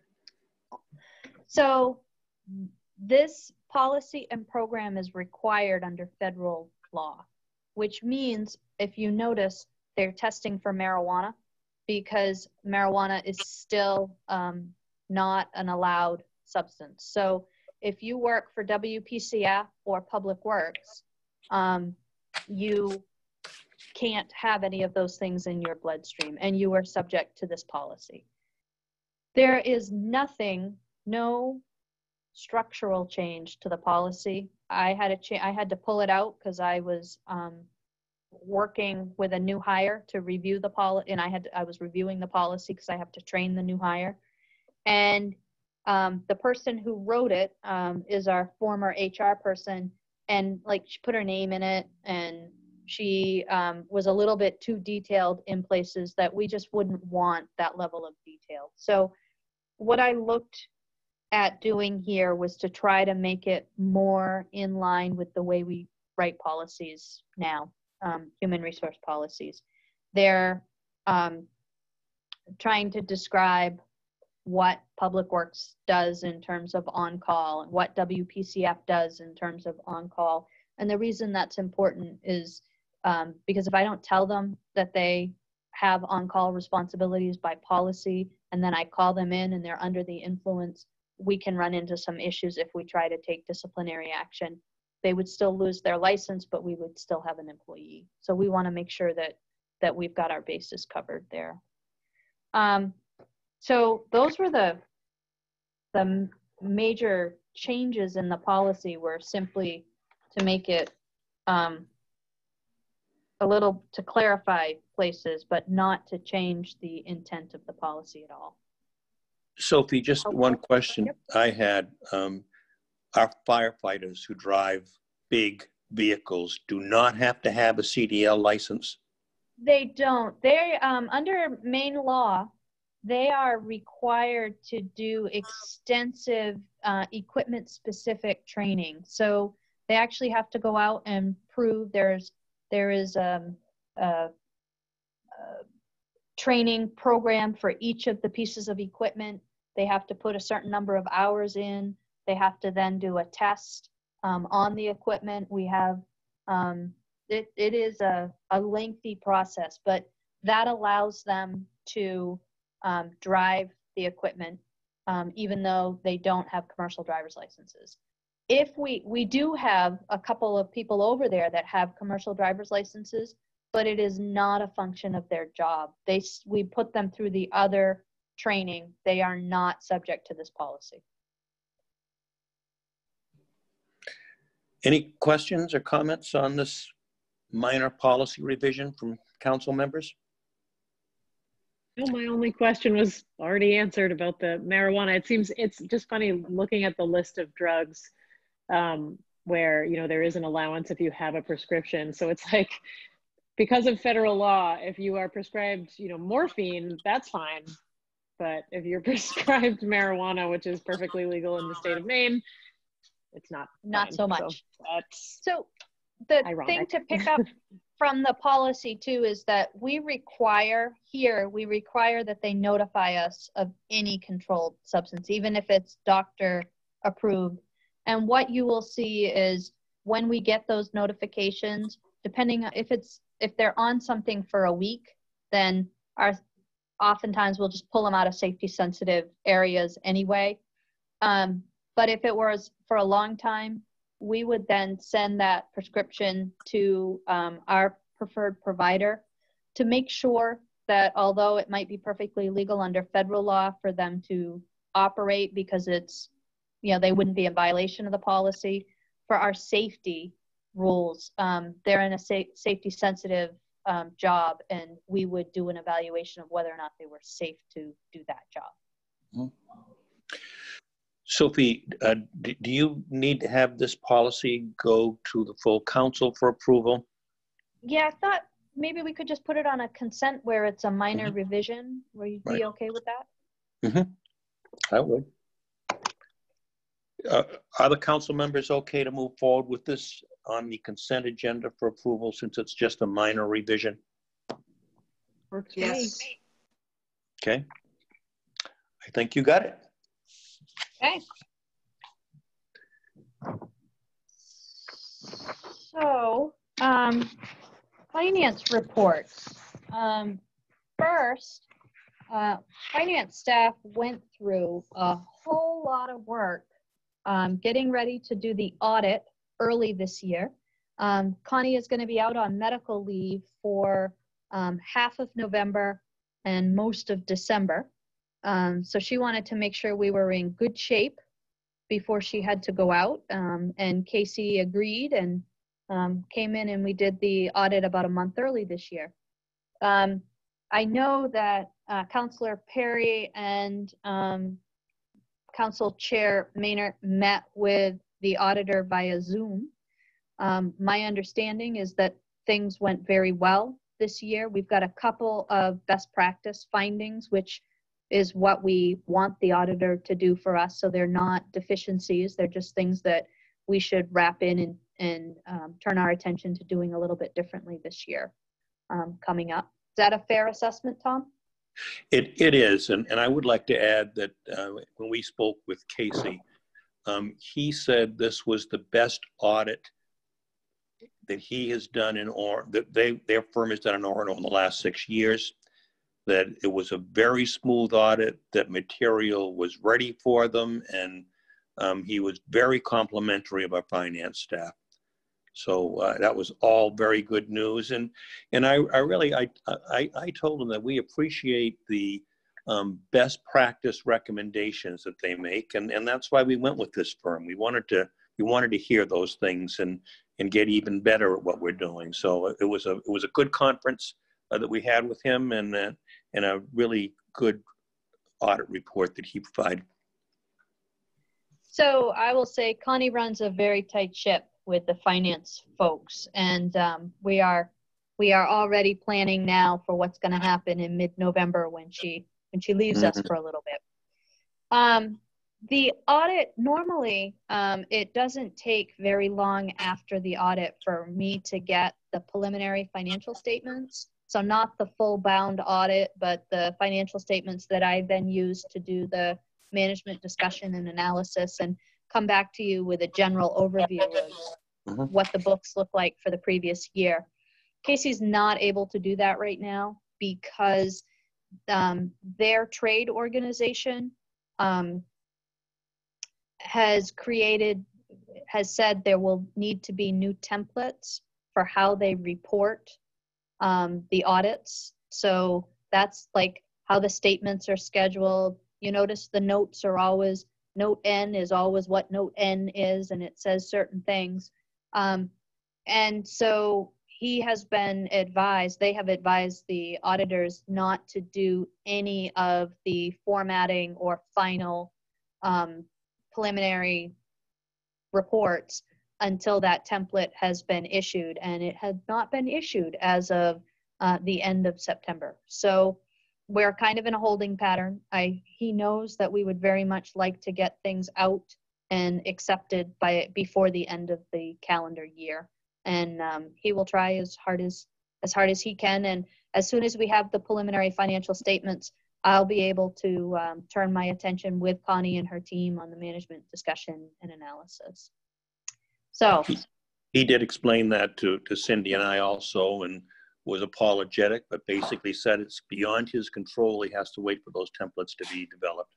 So this policy and program is required under federal law, which means if you notice, they're testing for marijuana, because marijuana is still not an allowed substance. So if you work for WPCF or Public Works, you can't have any of those things in your bloodstream, and you are subject to this policy. There is no structural change to the policy. I had to pull it out because I was working with a new hire to review the policy, and I was reviewing the policy because I have to train the new hire. And the person who wrote it is our former HR person, and she put her name in it, and she was a little bit too detailed in places that we just wouldn't want that level of detail. So what I looked at doing here was to try to make it more in line with the way we write policies now, human resource policies. They're trying to describe what Public Works does in terms of on-call, and what WPCF does in terms of on-call. And the reason that's important is because if I don't tell them that they have on-call responsibilities by policy, and then I call them in and they're under the influence, we can run into some issues if we try to take disciplinary action. They would still lose their license, but we would still have an employee. So we want to make sure that we've got our bases covered there. So those were the major changes in the policy, were simply to make it a little, to clarify places, but not to change the intent of the policy at all. Sophie, just one question. Yep. I had, our firefighters who drive big vehicles do not have to have a CDL license? They don't. They under Maine law, they are required to do extensive equipment-specific training. So they actually have to go out and prove there is a training program for each of the pieces of equipment. They have to put a certain number of hours in. They have to then do a test on the equipment. We have, it is a lengthy process, but that allows them to drive the equipment, even though they don't have commercial driver's licenses. If we do have a couple of people over there that have commercial driver's licenses, but it is not a function of their job. We put them through the other training. They are not subject to this policy. Any questions or comments on this minor policy revision from council members? No, my only question was already answered about the marijuana. It seems, it's just funny looking at the list of drugs where, you know, there is an allowance if you have a prescription. So it's like, because of federal law, if you are prescribed, you know, morphine, that's fine. But if you're prescribed marijuana, which is perfectly legal in the state of Maine, it's not fine. So much. So the ironic. thing to pick up from the policy too is that we require that they notify us of any controlled substance, even if it's doctor approved. And what you will see is when we get those notifications, depending on if they're on something for a week, then oftentimes we'll just pull them out of safety sensitive areas anyway. But if it was for a long time, we would then send that prescription to our preferred provider to make sure that, although it might be perfectly legal under federal law for them to operate because it's, you know, they wouldn't be in violation of the policy, for our safety rules, they're in a safety sensitive job, and we would do an evaluation of whether or not they were safe to do that job. Mm-hmm. Sophie, do you need to have this policy go to the full council for approval? Yeah, I thought maybe we could just put it on a consent where it's a minor revision. Will you be okay with that? Mm-hmm. I would. Are the council members okay to move forward with this on the consent agenda for approval since it's just a minor revision? Works for Yes. me. Okay. I think you got it. Okay. So, finance reports. First, finance staff went through a whole lot of work getting ready to do the audit early this year. Connie is going to be out on medical leave for half of November and most of December. So she wanted to make sure we were in good shape before she had to go out. And Casey agreed and came in, and we did the audit about a month early this year. I know that Councilor Perry and Council Chair Maynard met with the auditor via Zoom. My understanding is that things went very well this year. We've got a couple of best practice findings, which is what we want the auditor to do for us. So they're not deficiencies. They're just things that we should wrap in and turn our attention to doing a little bit differently this year coming up. Is that a fair assessment, Tom? It is, and I would like to add that when we spoke with Casey, he said this was the best audit that he has done that their firm has done in Orono in the last 6 years. That it was a very smooth audit, that material was ready for them, and he was very complimentary of our finance staff. So that was all very good news, and I told him that we appreciate the best practice recommendations that they make, and that's why we went with this firm. We wanted to hear those things and get even better at what we're doing. So it was a good conference that we had with him, and a really good audit report that he provided. So I will say Connie runs a very tight ship with the finance folks, and we are already planning now for what's going to happen in mid-November when she leaves us for a little bit. The audit, normally it doesn't take very long after the audit for me to get the preliminary financial statements. So not the full bound audit, but the financial statements that I then use to do the management discussion and analysis, and come back to you with a general overview of what the books look like for the previous year. Casey's not able to do that right now because their trade organization has said there will need to be new templates for how they report the audits. So that's like how the statements are scheduled. You notice the notes are always, note N is always what note N is, and it says certain things. And so he has been advised, they have advised the auditors not to do any of the formatting or final preliminary reports until that template has been issued, and it had not been issued as of the end of September. So we're kind of in a holding pattern. He knows that we would very much like to get things out and accepted before the end of the calendar year, and he will try as hard as he can. And as soon as we have the preliminary financial statements, I'll be able to turn my attention with Connie and her team on the management discussion and analysis. So he did explain that to Cindy and I also, and was apologetic, but basically said it's beyond his control. He has to wait for those templates to be developed.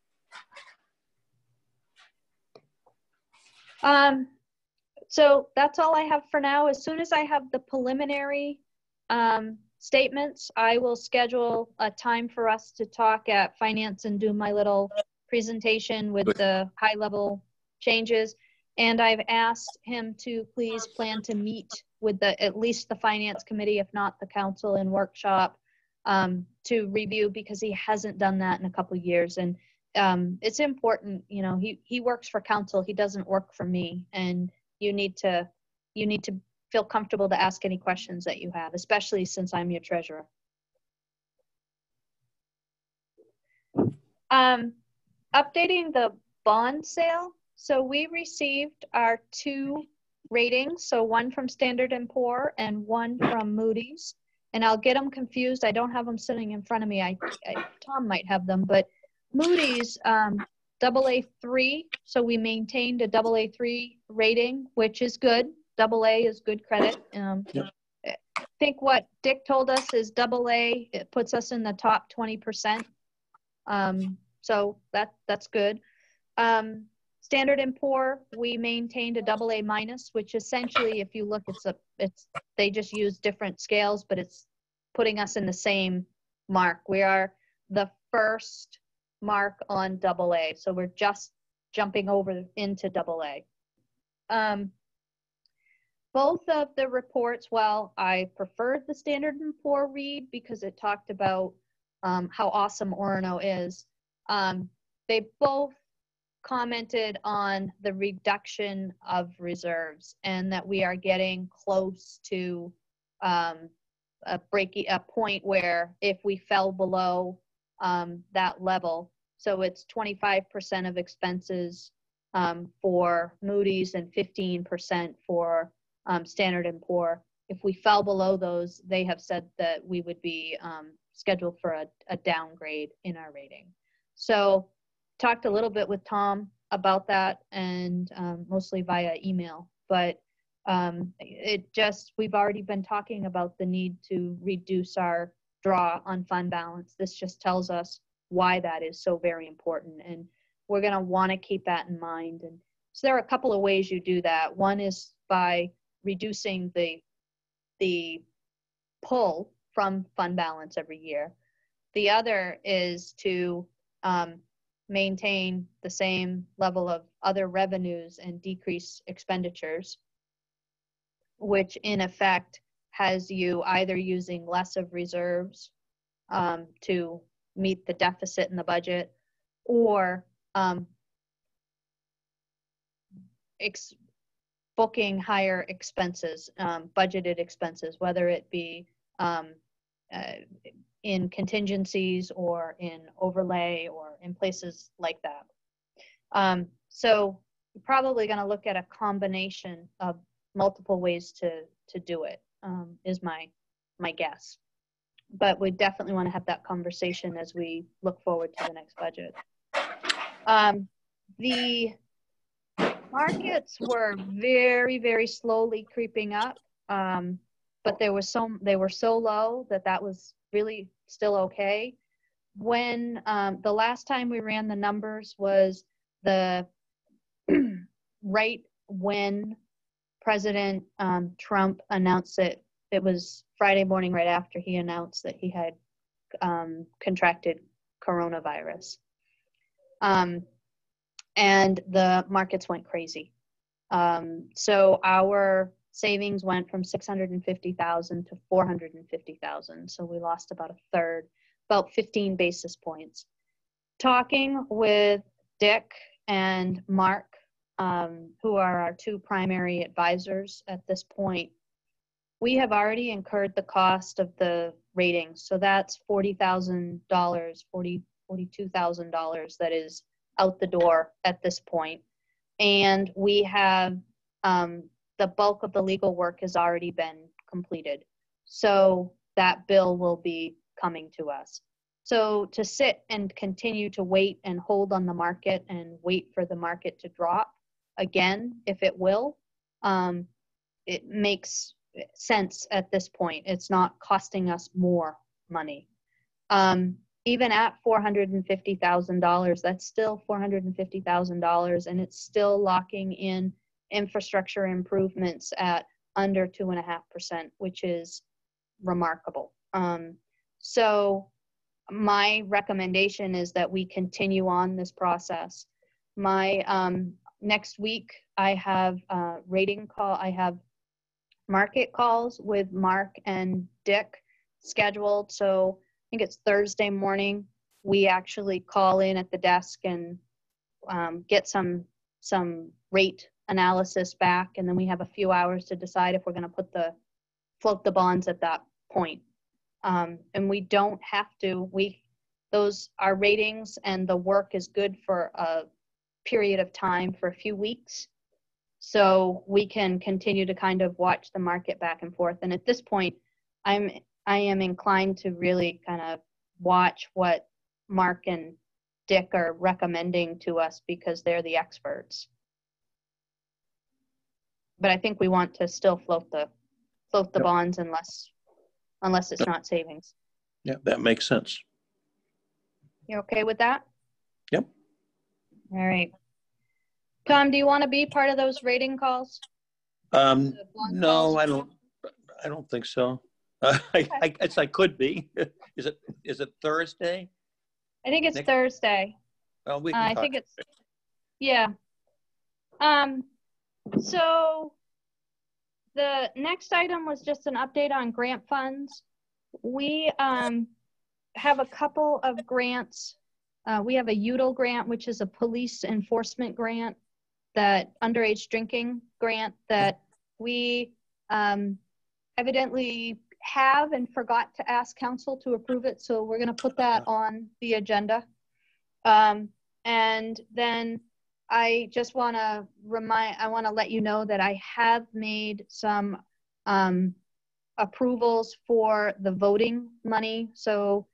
So that's all I have for now. As soon as I have the preliminary statements, I will schedule a time for us to talk at finance and do my little presentation with the high level changes. And I've asked him to please plan to meet with at least the finance committee, if not the council in workshop, to review, because he hasn't done that in a couple of years. And it's important, you know, he works for council, he doesn't work for me, and you need to feel comfortable to ask any questions that you have, especially since I'm your treasurer. Updating the bond sale. So we received our 2 ratings, so one from Standard & Poor's and one from Moody's. And I'll get them confused. I don't have them sitting in front of me. Tom might have them, but Moody's AA3. So we maintained a AA3 rating, which is good. AA is good credit. I think what Dick told us is AA, it puts us in the top 20%. So that's good. Standard & Poor's, we maintained a AA-, which essentially, if you look, they just use different scales, but it's putting us in the same mark. We are the first mark on AA, so we're just jumping over into AA. Both of the reports, well, I preferred the Standard & Poor's read because it talked about how awesome Orono is. They both commented on the reduction of reserves and that we are getting close to a point where if we fell below that level. So it's 25% of expenses for Moody's and 15% for Standard & Poor. If we fell below those, they have said that we would be scheduled for a downgrade in our rating. So talked a little bit with Tom about that, and mostly via email, but we've already been talking about the need to reduce our draw on fund balance. This just tells us why that is so very important, and we're going to want to keep that in mind. And so there are a couple of ways you do that. One is by reducing the pull from fund balance every year. The other is to maintain the same level of other revenues and decrease expenditures, which in effect has you either using less of reserves to meet the deficit in the budget, or booking higher expenses, budgeted expenses, whether it be in contingencies or in overlay or in places like that. So we're probably going to look at a combination of multiple ways to do it, is my guess. But we definitely want to have that conversation as we look forward to the next budget. The markets were very, very slowly creeping up, but they were so low that was really still okay. When the last time we ran the numbers was the right when President Trump announced it. It was Friday morning right after he announced that he had contracted coronavirus. And the markets went crazy. So our savings went from 650,000 to 450,000. So we lost about a third, about 15 basis points. Talking with Dick and Mark, who are our two primary advisors at this point, we have already incurred the cost of the ratings. So that's $40,000, $42,000 that is out the door at this point. And we have the bulk of the legal work has already been completed. So that bill will be coming to us. So to sit and continue to wait and hold on the market and wait for the market to drop again, if it will, it makes sense at this point. It's not costing us more money. Even at $450,000, that's still $450,000, and it's still locking in infrastructure improvements at under 2.5%, which is remarkable. So my recommendation is that we continue on this process. My next week, I have a rating call. I have market calls with Mark and Dick scheduled. So I think it's Thursday morning. We actually call in at the desk and get some rate analysis back, and then we have a few hours to decide if we're going to float the bonds at that point. And we don't have to. Our ratings and the work is good for a period of time, for a few weeks, so we can continue to kind of watch the market back and forth. And at this point, I am inclined to really kind of watch what Mark and Dick are recommending to us, because they're the experts. But I think we want to still float the Yep. bonds unless it's not savings. Yeah, that makes sense. You okay with that? Yep. All right. Tom, do you want to be part of those rating calls? No, I don't think so. I guess I could be. Is it Thursday? I think it's Thursday. Well, we can I talk. think it's, yeah. So the next item was just an update on grant funds. We have a couple of grants. We have a UTIL grant, which is a police enforcement grant, that underage drinking grant that we evidently have and forgot to ask council to approve it, so we're gonna put that on the agenda. And then I just wanna let you know that I have made some approvals for the voting money. So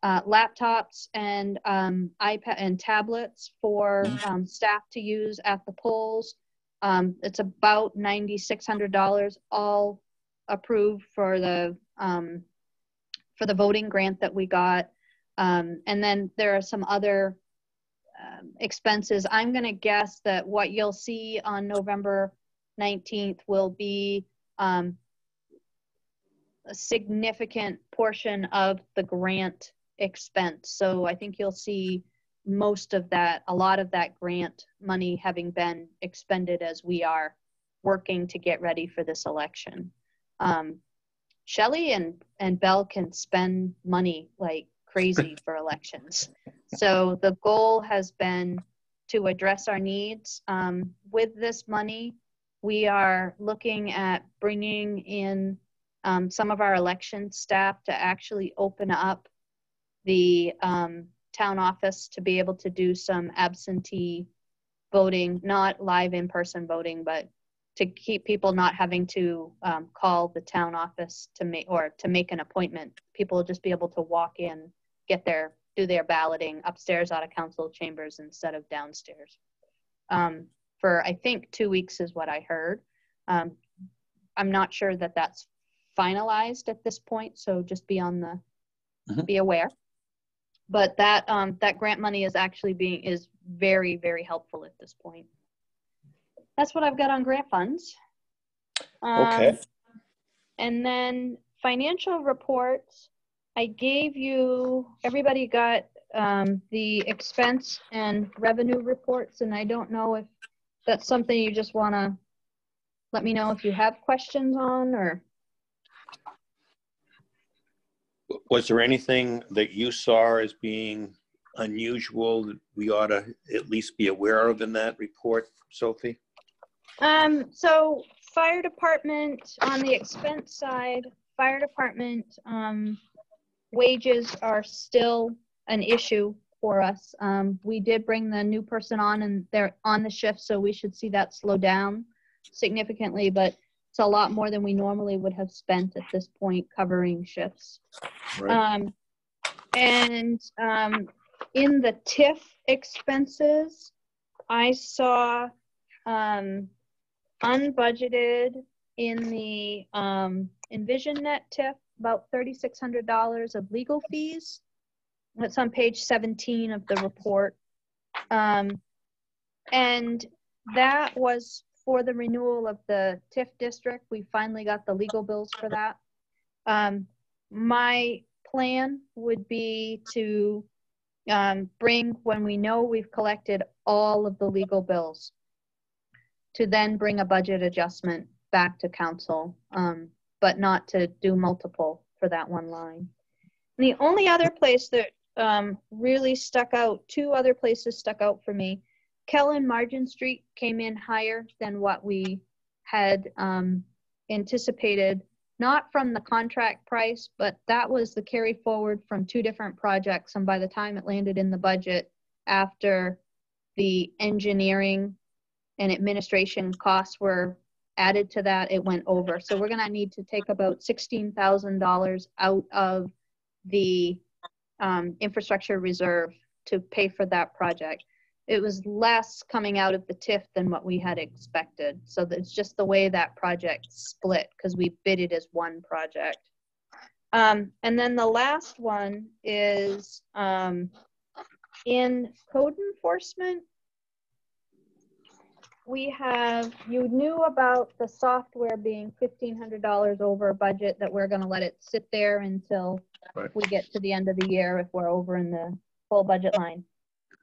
laptops and iPad and tablets for staff to use at the polls. It's about $9,600, all approved for the voting grant that we got. And then there are some other expenses. I'm going to guess that what you'll see on November 19th will be a significant portion of the grant expense. So I think you'll see most of that, a lot of that grant money having been expended as we are working to get ready for this election. Shelley and Belle can spend money like crazy for elections. So the goal has been to address our needs. With this money, we are looking at bringing in some of our election staff to actually open up the town office to be able to do some absentee voting, not live in-person voting, but to keep people not having to call the town office to make an appointment. People will just be able to walk in, do their balloting upstairs out of council chambers instead of downstairs. For I think 2 weeks is what I heard. I'm not sure that that's finalized at this point, so just be on the be aware. But that that grant money is actually is very, very helpful at this point. That's what I've got on grant funds. Okay. And then financial reports, I gave you, everybody got the expense and revenue reports, and I don't know if that's something you just want to let me know if you have questions on, or. Was there anything that you saw as being unusual that we ought to at least be aware of in that report, Sophie? So fire department, on the expense side, fire department wages are still an issue for us. We did bring the new person on and they're on the shift, so we should see that slow down significantly, but it's a lot more than we normally would have spent at this point covering shifts. Right. In the TIF expenses, I saw unbudgeted in the EnvisionNet TIF about $3,600 of legal fees. That's on page 17 of the report. And that was for the renewal of the TIF district. We finally got the legal bills for that. My plan would be to bring, when we know we've collected all of the legal bills, to then bring a budget adjustment back to council, but not to do multiple for that one line. And the only other place that really stuck out, two other places stuck out for me. Kellen Margin Street came in higher than what we had anticipated, not from the contract price, but that was the carry forward from two different projects. And by the time it landed in the budget, after the engineering and administration costs were added to that, it went over. So we're gonna need to take about $16,000 out of the infrastructure reserve to pay for that project. It was less coming out of the TIF than what we had expected. So it's just the way that project split, because we bid it as one project. And then the last one is in code enforcement. We have, you knew about the software being $1,500 over budget, that we're gonna let it sit there until we get to the end of the year if we're over in the full budget line.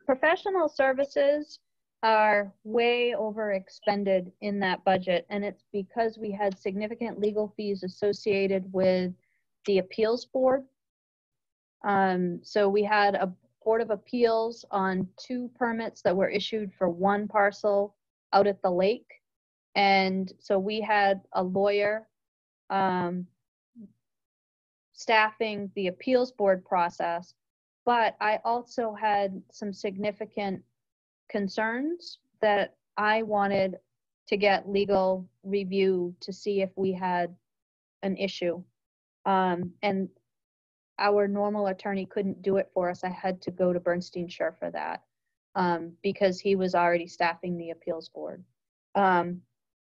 Professional services are way over expended in that budget, and it's because we had significant legal fees associated with the appeals board. So we had a board of appeals on 2 permits that were issued for 1 parcel out at the lake. And so we had a lawyer staffing the appeals board process, but I also had some significant concerns that I wanted to get legal review to see if we had an issue. And our normal attorney couldn't do it for us. I had to go to Bernstein Scher for that because he was already staffing the appeals board.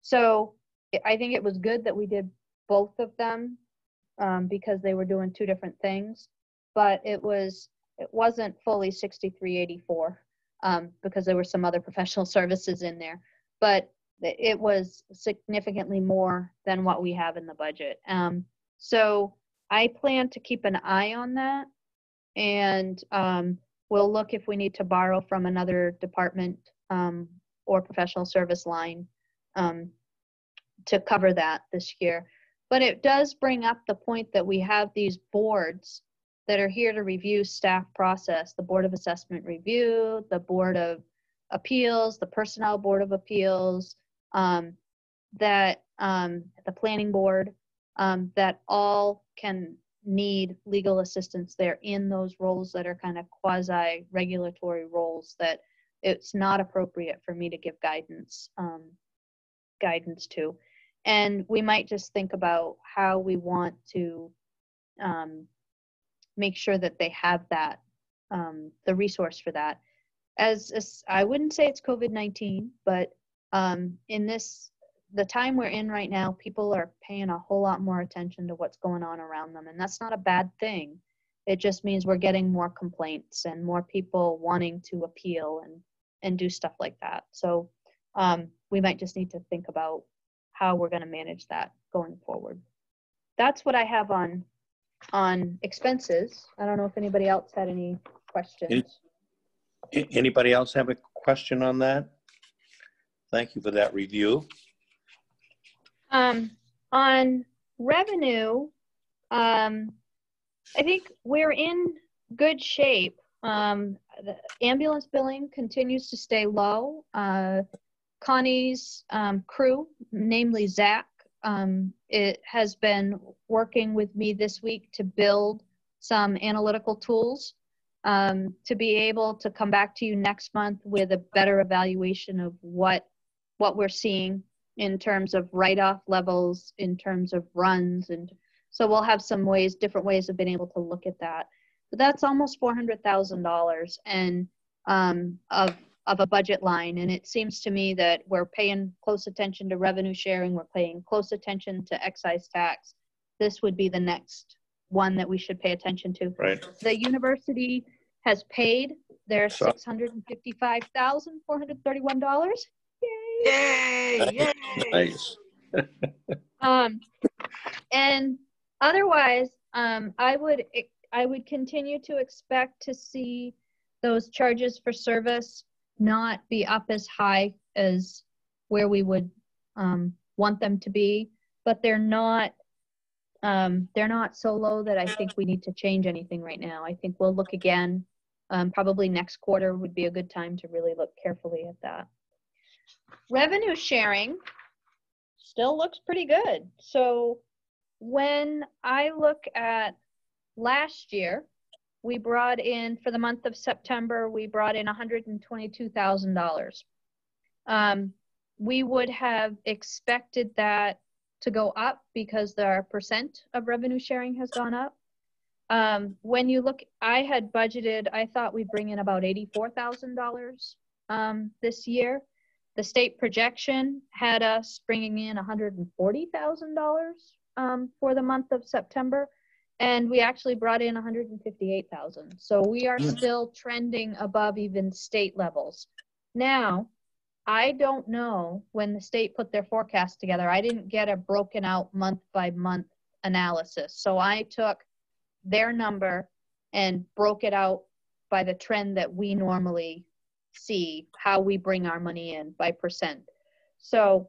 So I think it was good that we did both of them because they were doing two different things, but it wasn't fully 6384 because there were some other professional services in there, but it was significantly more than what we have in the budget. So I plan to keep an eye on that, and we'll look if we need to borrow from another department or professional service line to cover that this year. But it does bring up the point that we have these boards that are here to review staff process, the Board of Assessment Review, the Board of Appeals, the Personnel Board of Appeals, the Planning Board, that all can need legal assistance. They're in those roles that are kind of quasi-regulatory roles that it's not appropriate for me to give guidance to. And we might just think about how we want to make sure that they have that, the resource for that. As I wouldn't say it's COVID-19, but in the time we're in right now, people are paying a whole lot more attention to what's going on around them. And that's not a bad thing. It just means we're getting more complaints and more people wanting to appeal and do stuff like that. So we might just need to think about how we're going to manage that going forward. That's what I have on expenses. I don't know if anybody else had any questions. Anybody else have a question on that? Thank you for that review. On revenue, I think we're in good shape. The ambulance billing continues to stay low. Connie's crew, namely Zach, it has been working with me this week to build some analytical tools to be able to come back to you next month with a better evaluation of what we're seeing in terms of write-off levels, in terms of runs. And so we'll have some different ways of being able to look at that. But that's almost $400,000 and of a budget line. And it seems to me that we're paying close attention to revenue sharing. We're paying close attention to excise tax. This would be the next one that we should pay attention to. Right. The university has paid their $655,431. Yay! Yay! Nice. And otherwise, I would continue to expect to see those charges for service not be up as high as where we would want them to be, but they're not so low that I think we need to change anything right now. I think we'll look again. Probably next quarter would be a good time to really look carefully at that. Revenue sharing still looks pretty good. So when I look at last year, we brought in, for the month of September, we brought in $122,000. We would have expected that to go up because our percent of revenue sharing has gone up. When you look, I had budgeted, I thought we'd bring in about $84,000 this year. The state projection had us bringing in $140,000 for the month of September, and we actually brought in $158,000. So we are still trending above even state levels. Now, I don't know when the state put their forecast together. I didn't get a broken out month by month analysis. So I took their number and broke it out by the trend that we normally see, how we bring our money in by percent. So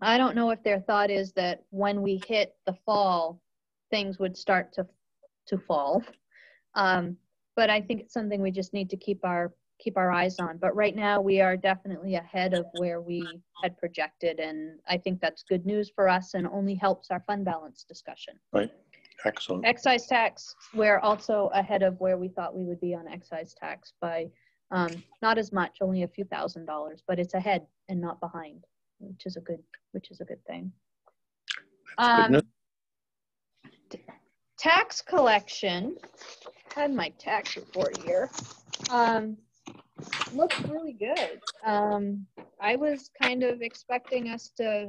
I don't know if their thought is that when we hit the fall, things would start to fall. But I think it's something we just need to keep our eyes on. But right now we are definitely ahead of where we had projected, and I think that's good news for us and only helps our fund balance discussion. Right. Excellent. Excise tax, we're also ahead of where we thought we would be on excise tax by not as much, only a few $1,000s, but it's ahead and not behind, which is a good thing. That's good news. Tax collection, had my tax report here. Looks really good. I was kind of expecting us to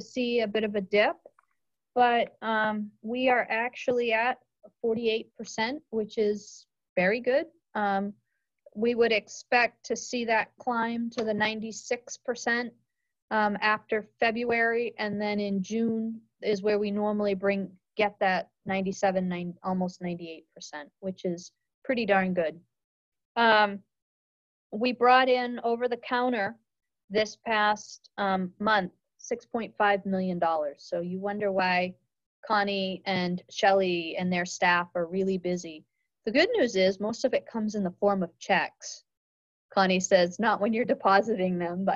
see a bit of a dip, but we are actually at 48%, which is very good. We would expect to see that climb to the 96% after February, and then in June is where we normally get that 97, almost 98%, which is pretty darn good. We brought in over the counter this past month $6.5 million. So you wonder why Connie and Shelley and their staff are really busy. The good news is most of it comes in the form of checks. Connie says, not when you're depositing them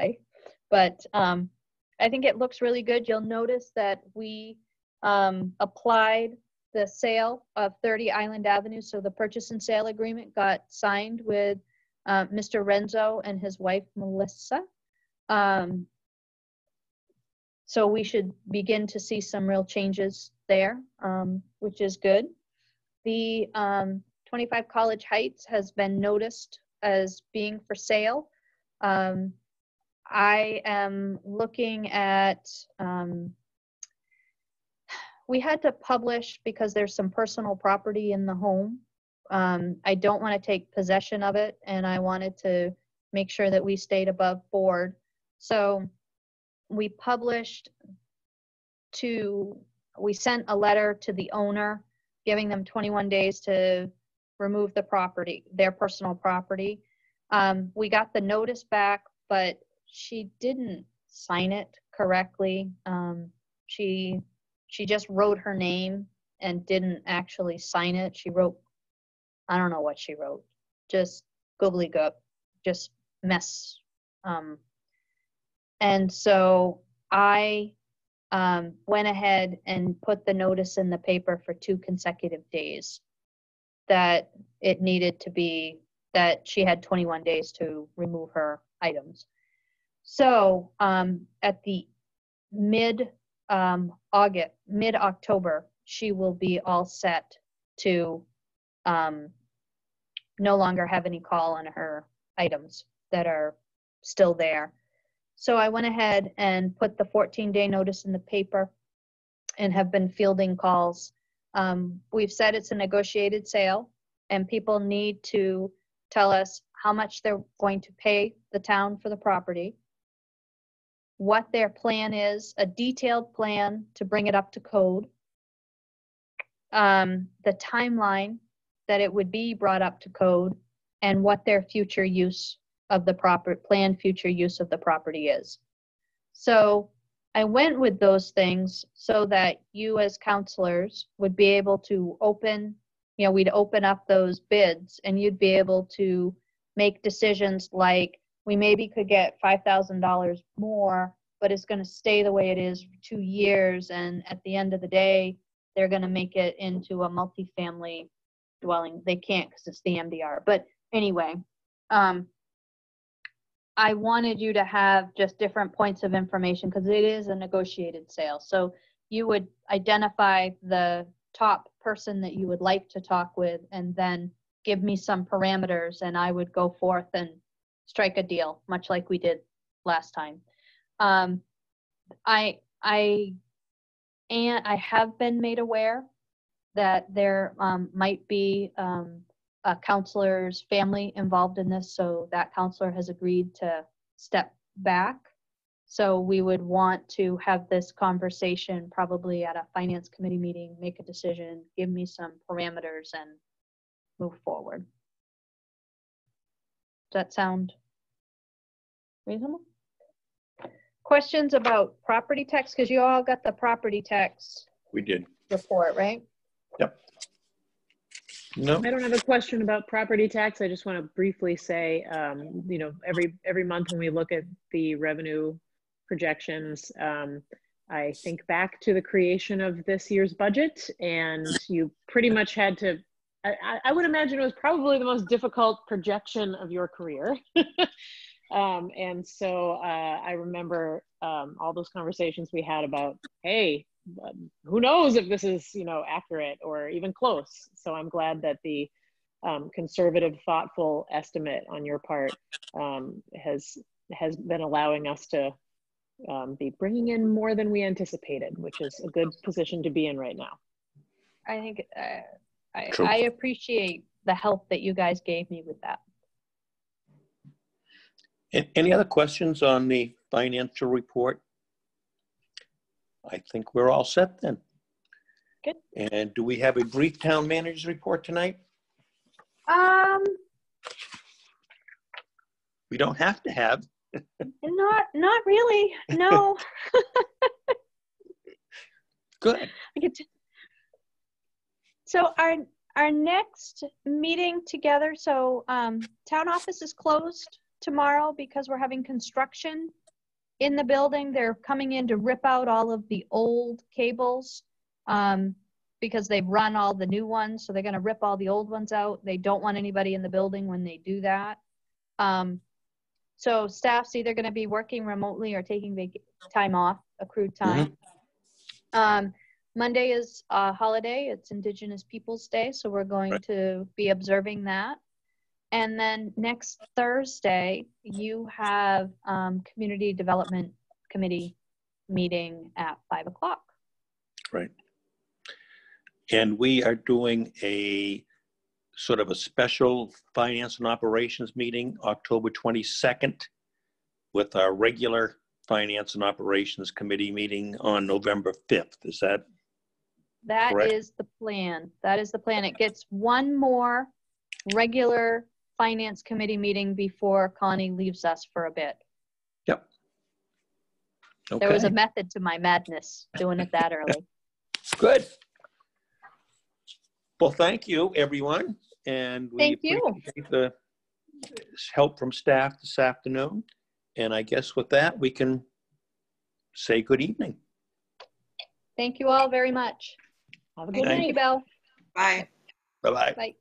but I think it looks really good. You'll notice that we applied the sale of 30 Island Avenue. So the purchase and sale agreement got signed with Mr. Renzo and his wife, Melissa. So we should begin to see some real changes there, which is good. The 25 College Heights has been noticed as being for sale. I am looking at, we had to publish because there's some personal property in the home. I don't want to take possession of it, and I wanted to make sure that we stayed above board. So we sent a letter to the owner giving them 21 days to remove the property, their personal property. We got the notice back, but she didn't sign it correctly. She just wrote her name and didn't actually sign it. She wrote, I don't know what she wrote, just gobbledygook, just mess. And so I went ahead and put the notice in the paper for 2 consecutive days that it needed to be, that she had 21 days to remove her items. So at the mid-October, she will be all set to no longer have any call on her items that are still there. So I went ahead and put the 14-day notice in the paper and have been fielding calls. We've said it's a negotiated sale, and people need to tell us how much they're going to pay the town for the property, what their plan is, a detailed plan to bring it up to code, the timeline that it would be brought up to code, and what their future use of the planned future use of the property is. So I went with those things so that you as counselors would be able to we'd open up those bids and you'd be able to make decisions like, we maybe could get $5,000 more, but it's going to stay the way it is for 2 years. And at the end of the day, they're going to make it into a multifamily dwelling. They can't because it's the MDR. But anyway, I wanted you to have just different points of information because it is a negotiated sale. So you would identify the top person that you would like to talk with and then give me some parameters, and I would go forth and strike a deal, much like we did last time. I have been made aware that there might be a counselor's family involved in this, so that counselor has agreed to step back. So we would want to have this conversation probably at a finance committee meeting, make a decision, give me some parameters, and move forward. Does that sound reasonable? Questions about property tax? Because you all got the property tax We did. report, right? Yep. No. I don't have a question about property tax. I just want to briefly say, every month when we look at the revenue projections, I think back to the creation of this year's budget, and you pretty much had to, I would imagine it was probably the most difficult projection of your career. And so I remember all those conversations we had about, hey, who knows if this is, you know, accurate or even close. So I'm glad that the conservative, thoughtful estimate on your part has been allowing us to be bringing in more than we anticipated, which is a good position to be in right now. I think I appreciate the help that you guys gave me with that. Any other questions on the financial report? I think we're all set then. Good. And do we have a brief town manager's report tonight? We don't have to have. Not really. No. Good. So our next meeting together, so town office is closed tomorrow because we're having construction in the building. They're coming in to rip out all of the old cables because they've run all the new ones. So they're going to rip all the old ones out. They don't want anybody in the building when they do that. So staff's either going to be working remotely or taking time off, accrued time. Monday is a holiday. It's Indigenous Peoples Day. So we're going to be observing that. And then next Thursday, you have Community Development Committee meeting at 5 o'clock. Right. And we are doing a sort of a special finance and operations meeting October 22nd with our regular finance and operations committee meeting on November 5th. Is that correct? Is the plan. That is the plan. It gets one more regular finance committee meeting before Connie leaves us for a bit. Yep. Okay. There was a method to my madness doing it that early. Good. Well, thank you, everyone. And we appreciate the help from staff this afternoon. And I guess with that, we can say good evening. Thank you all very much. Have a good Thank night. you, Belle. Bye. Bye-bye. Bye.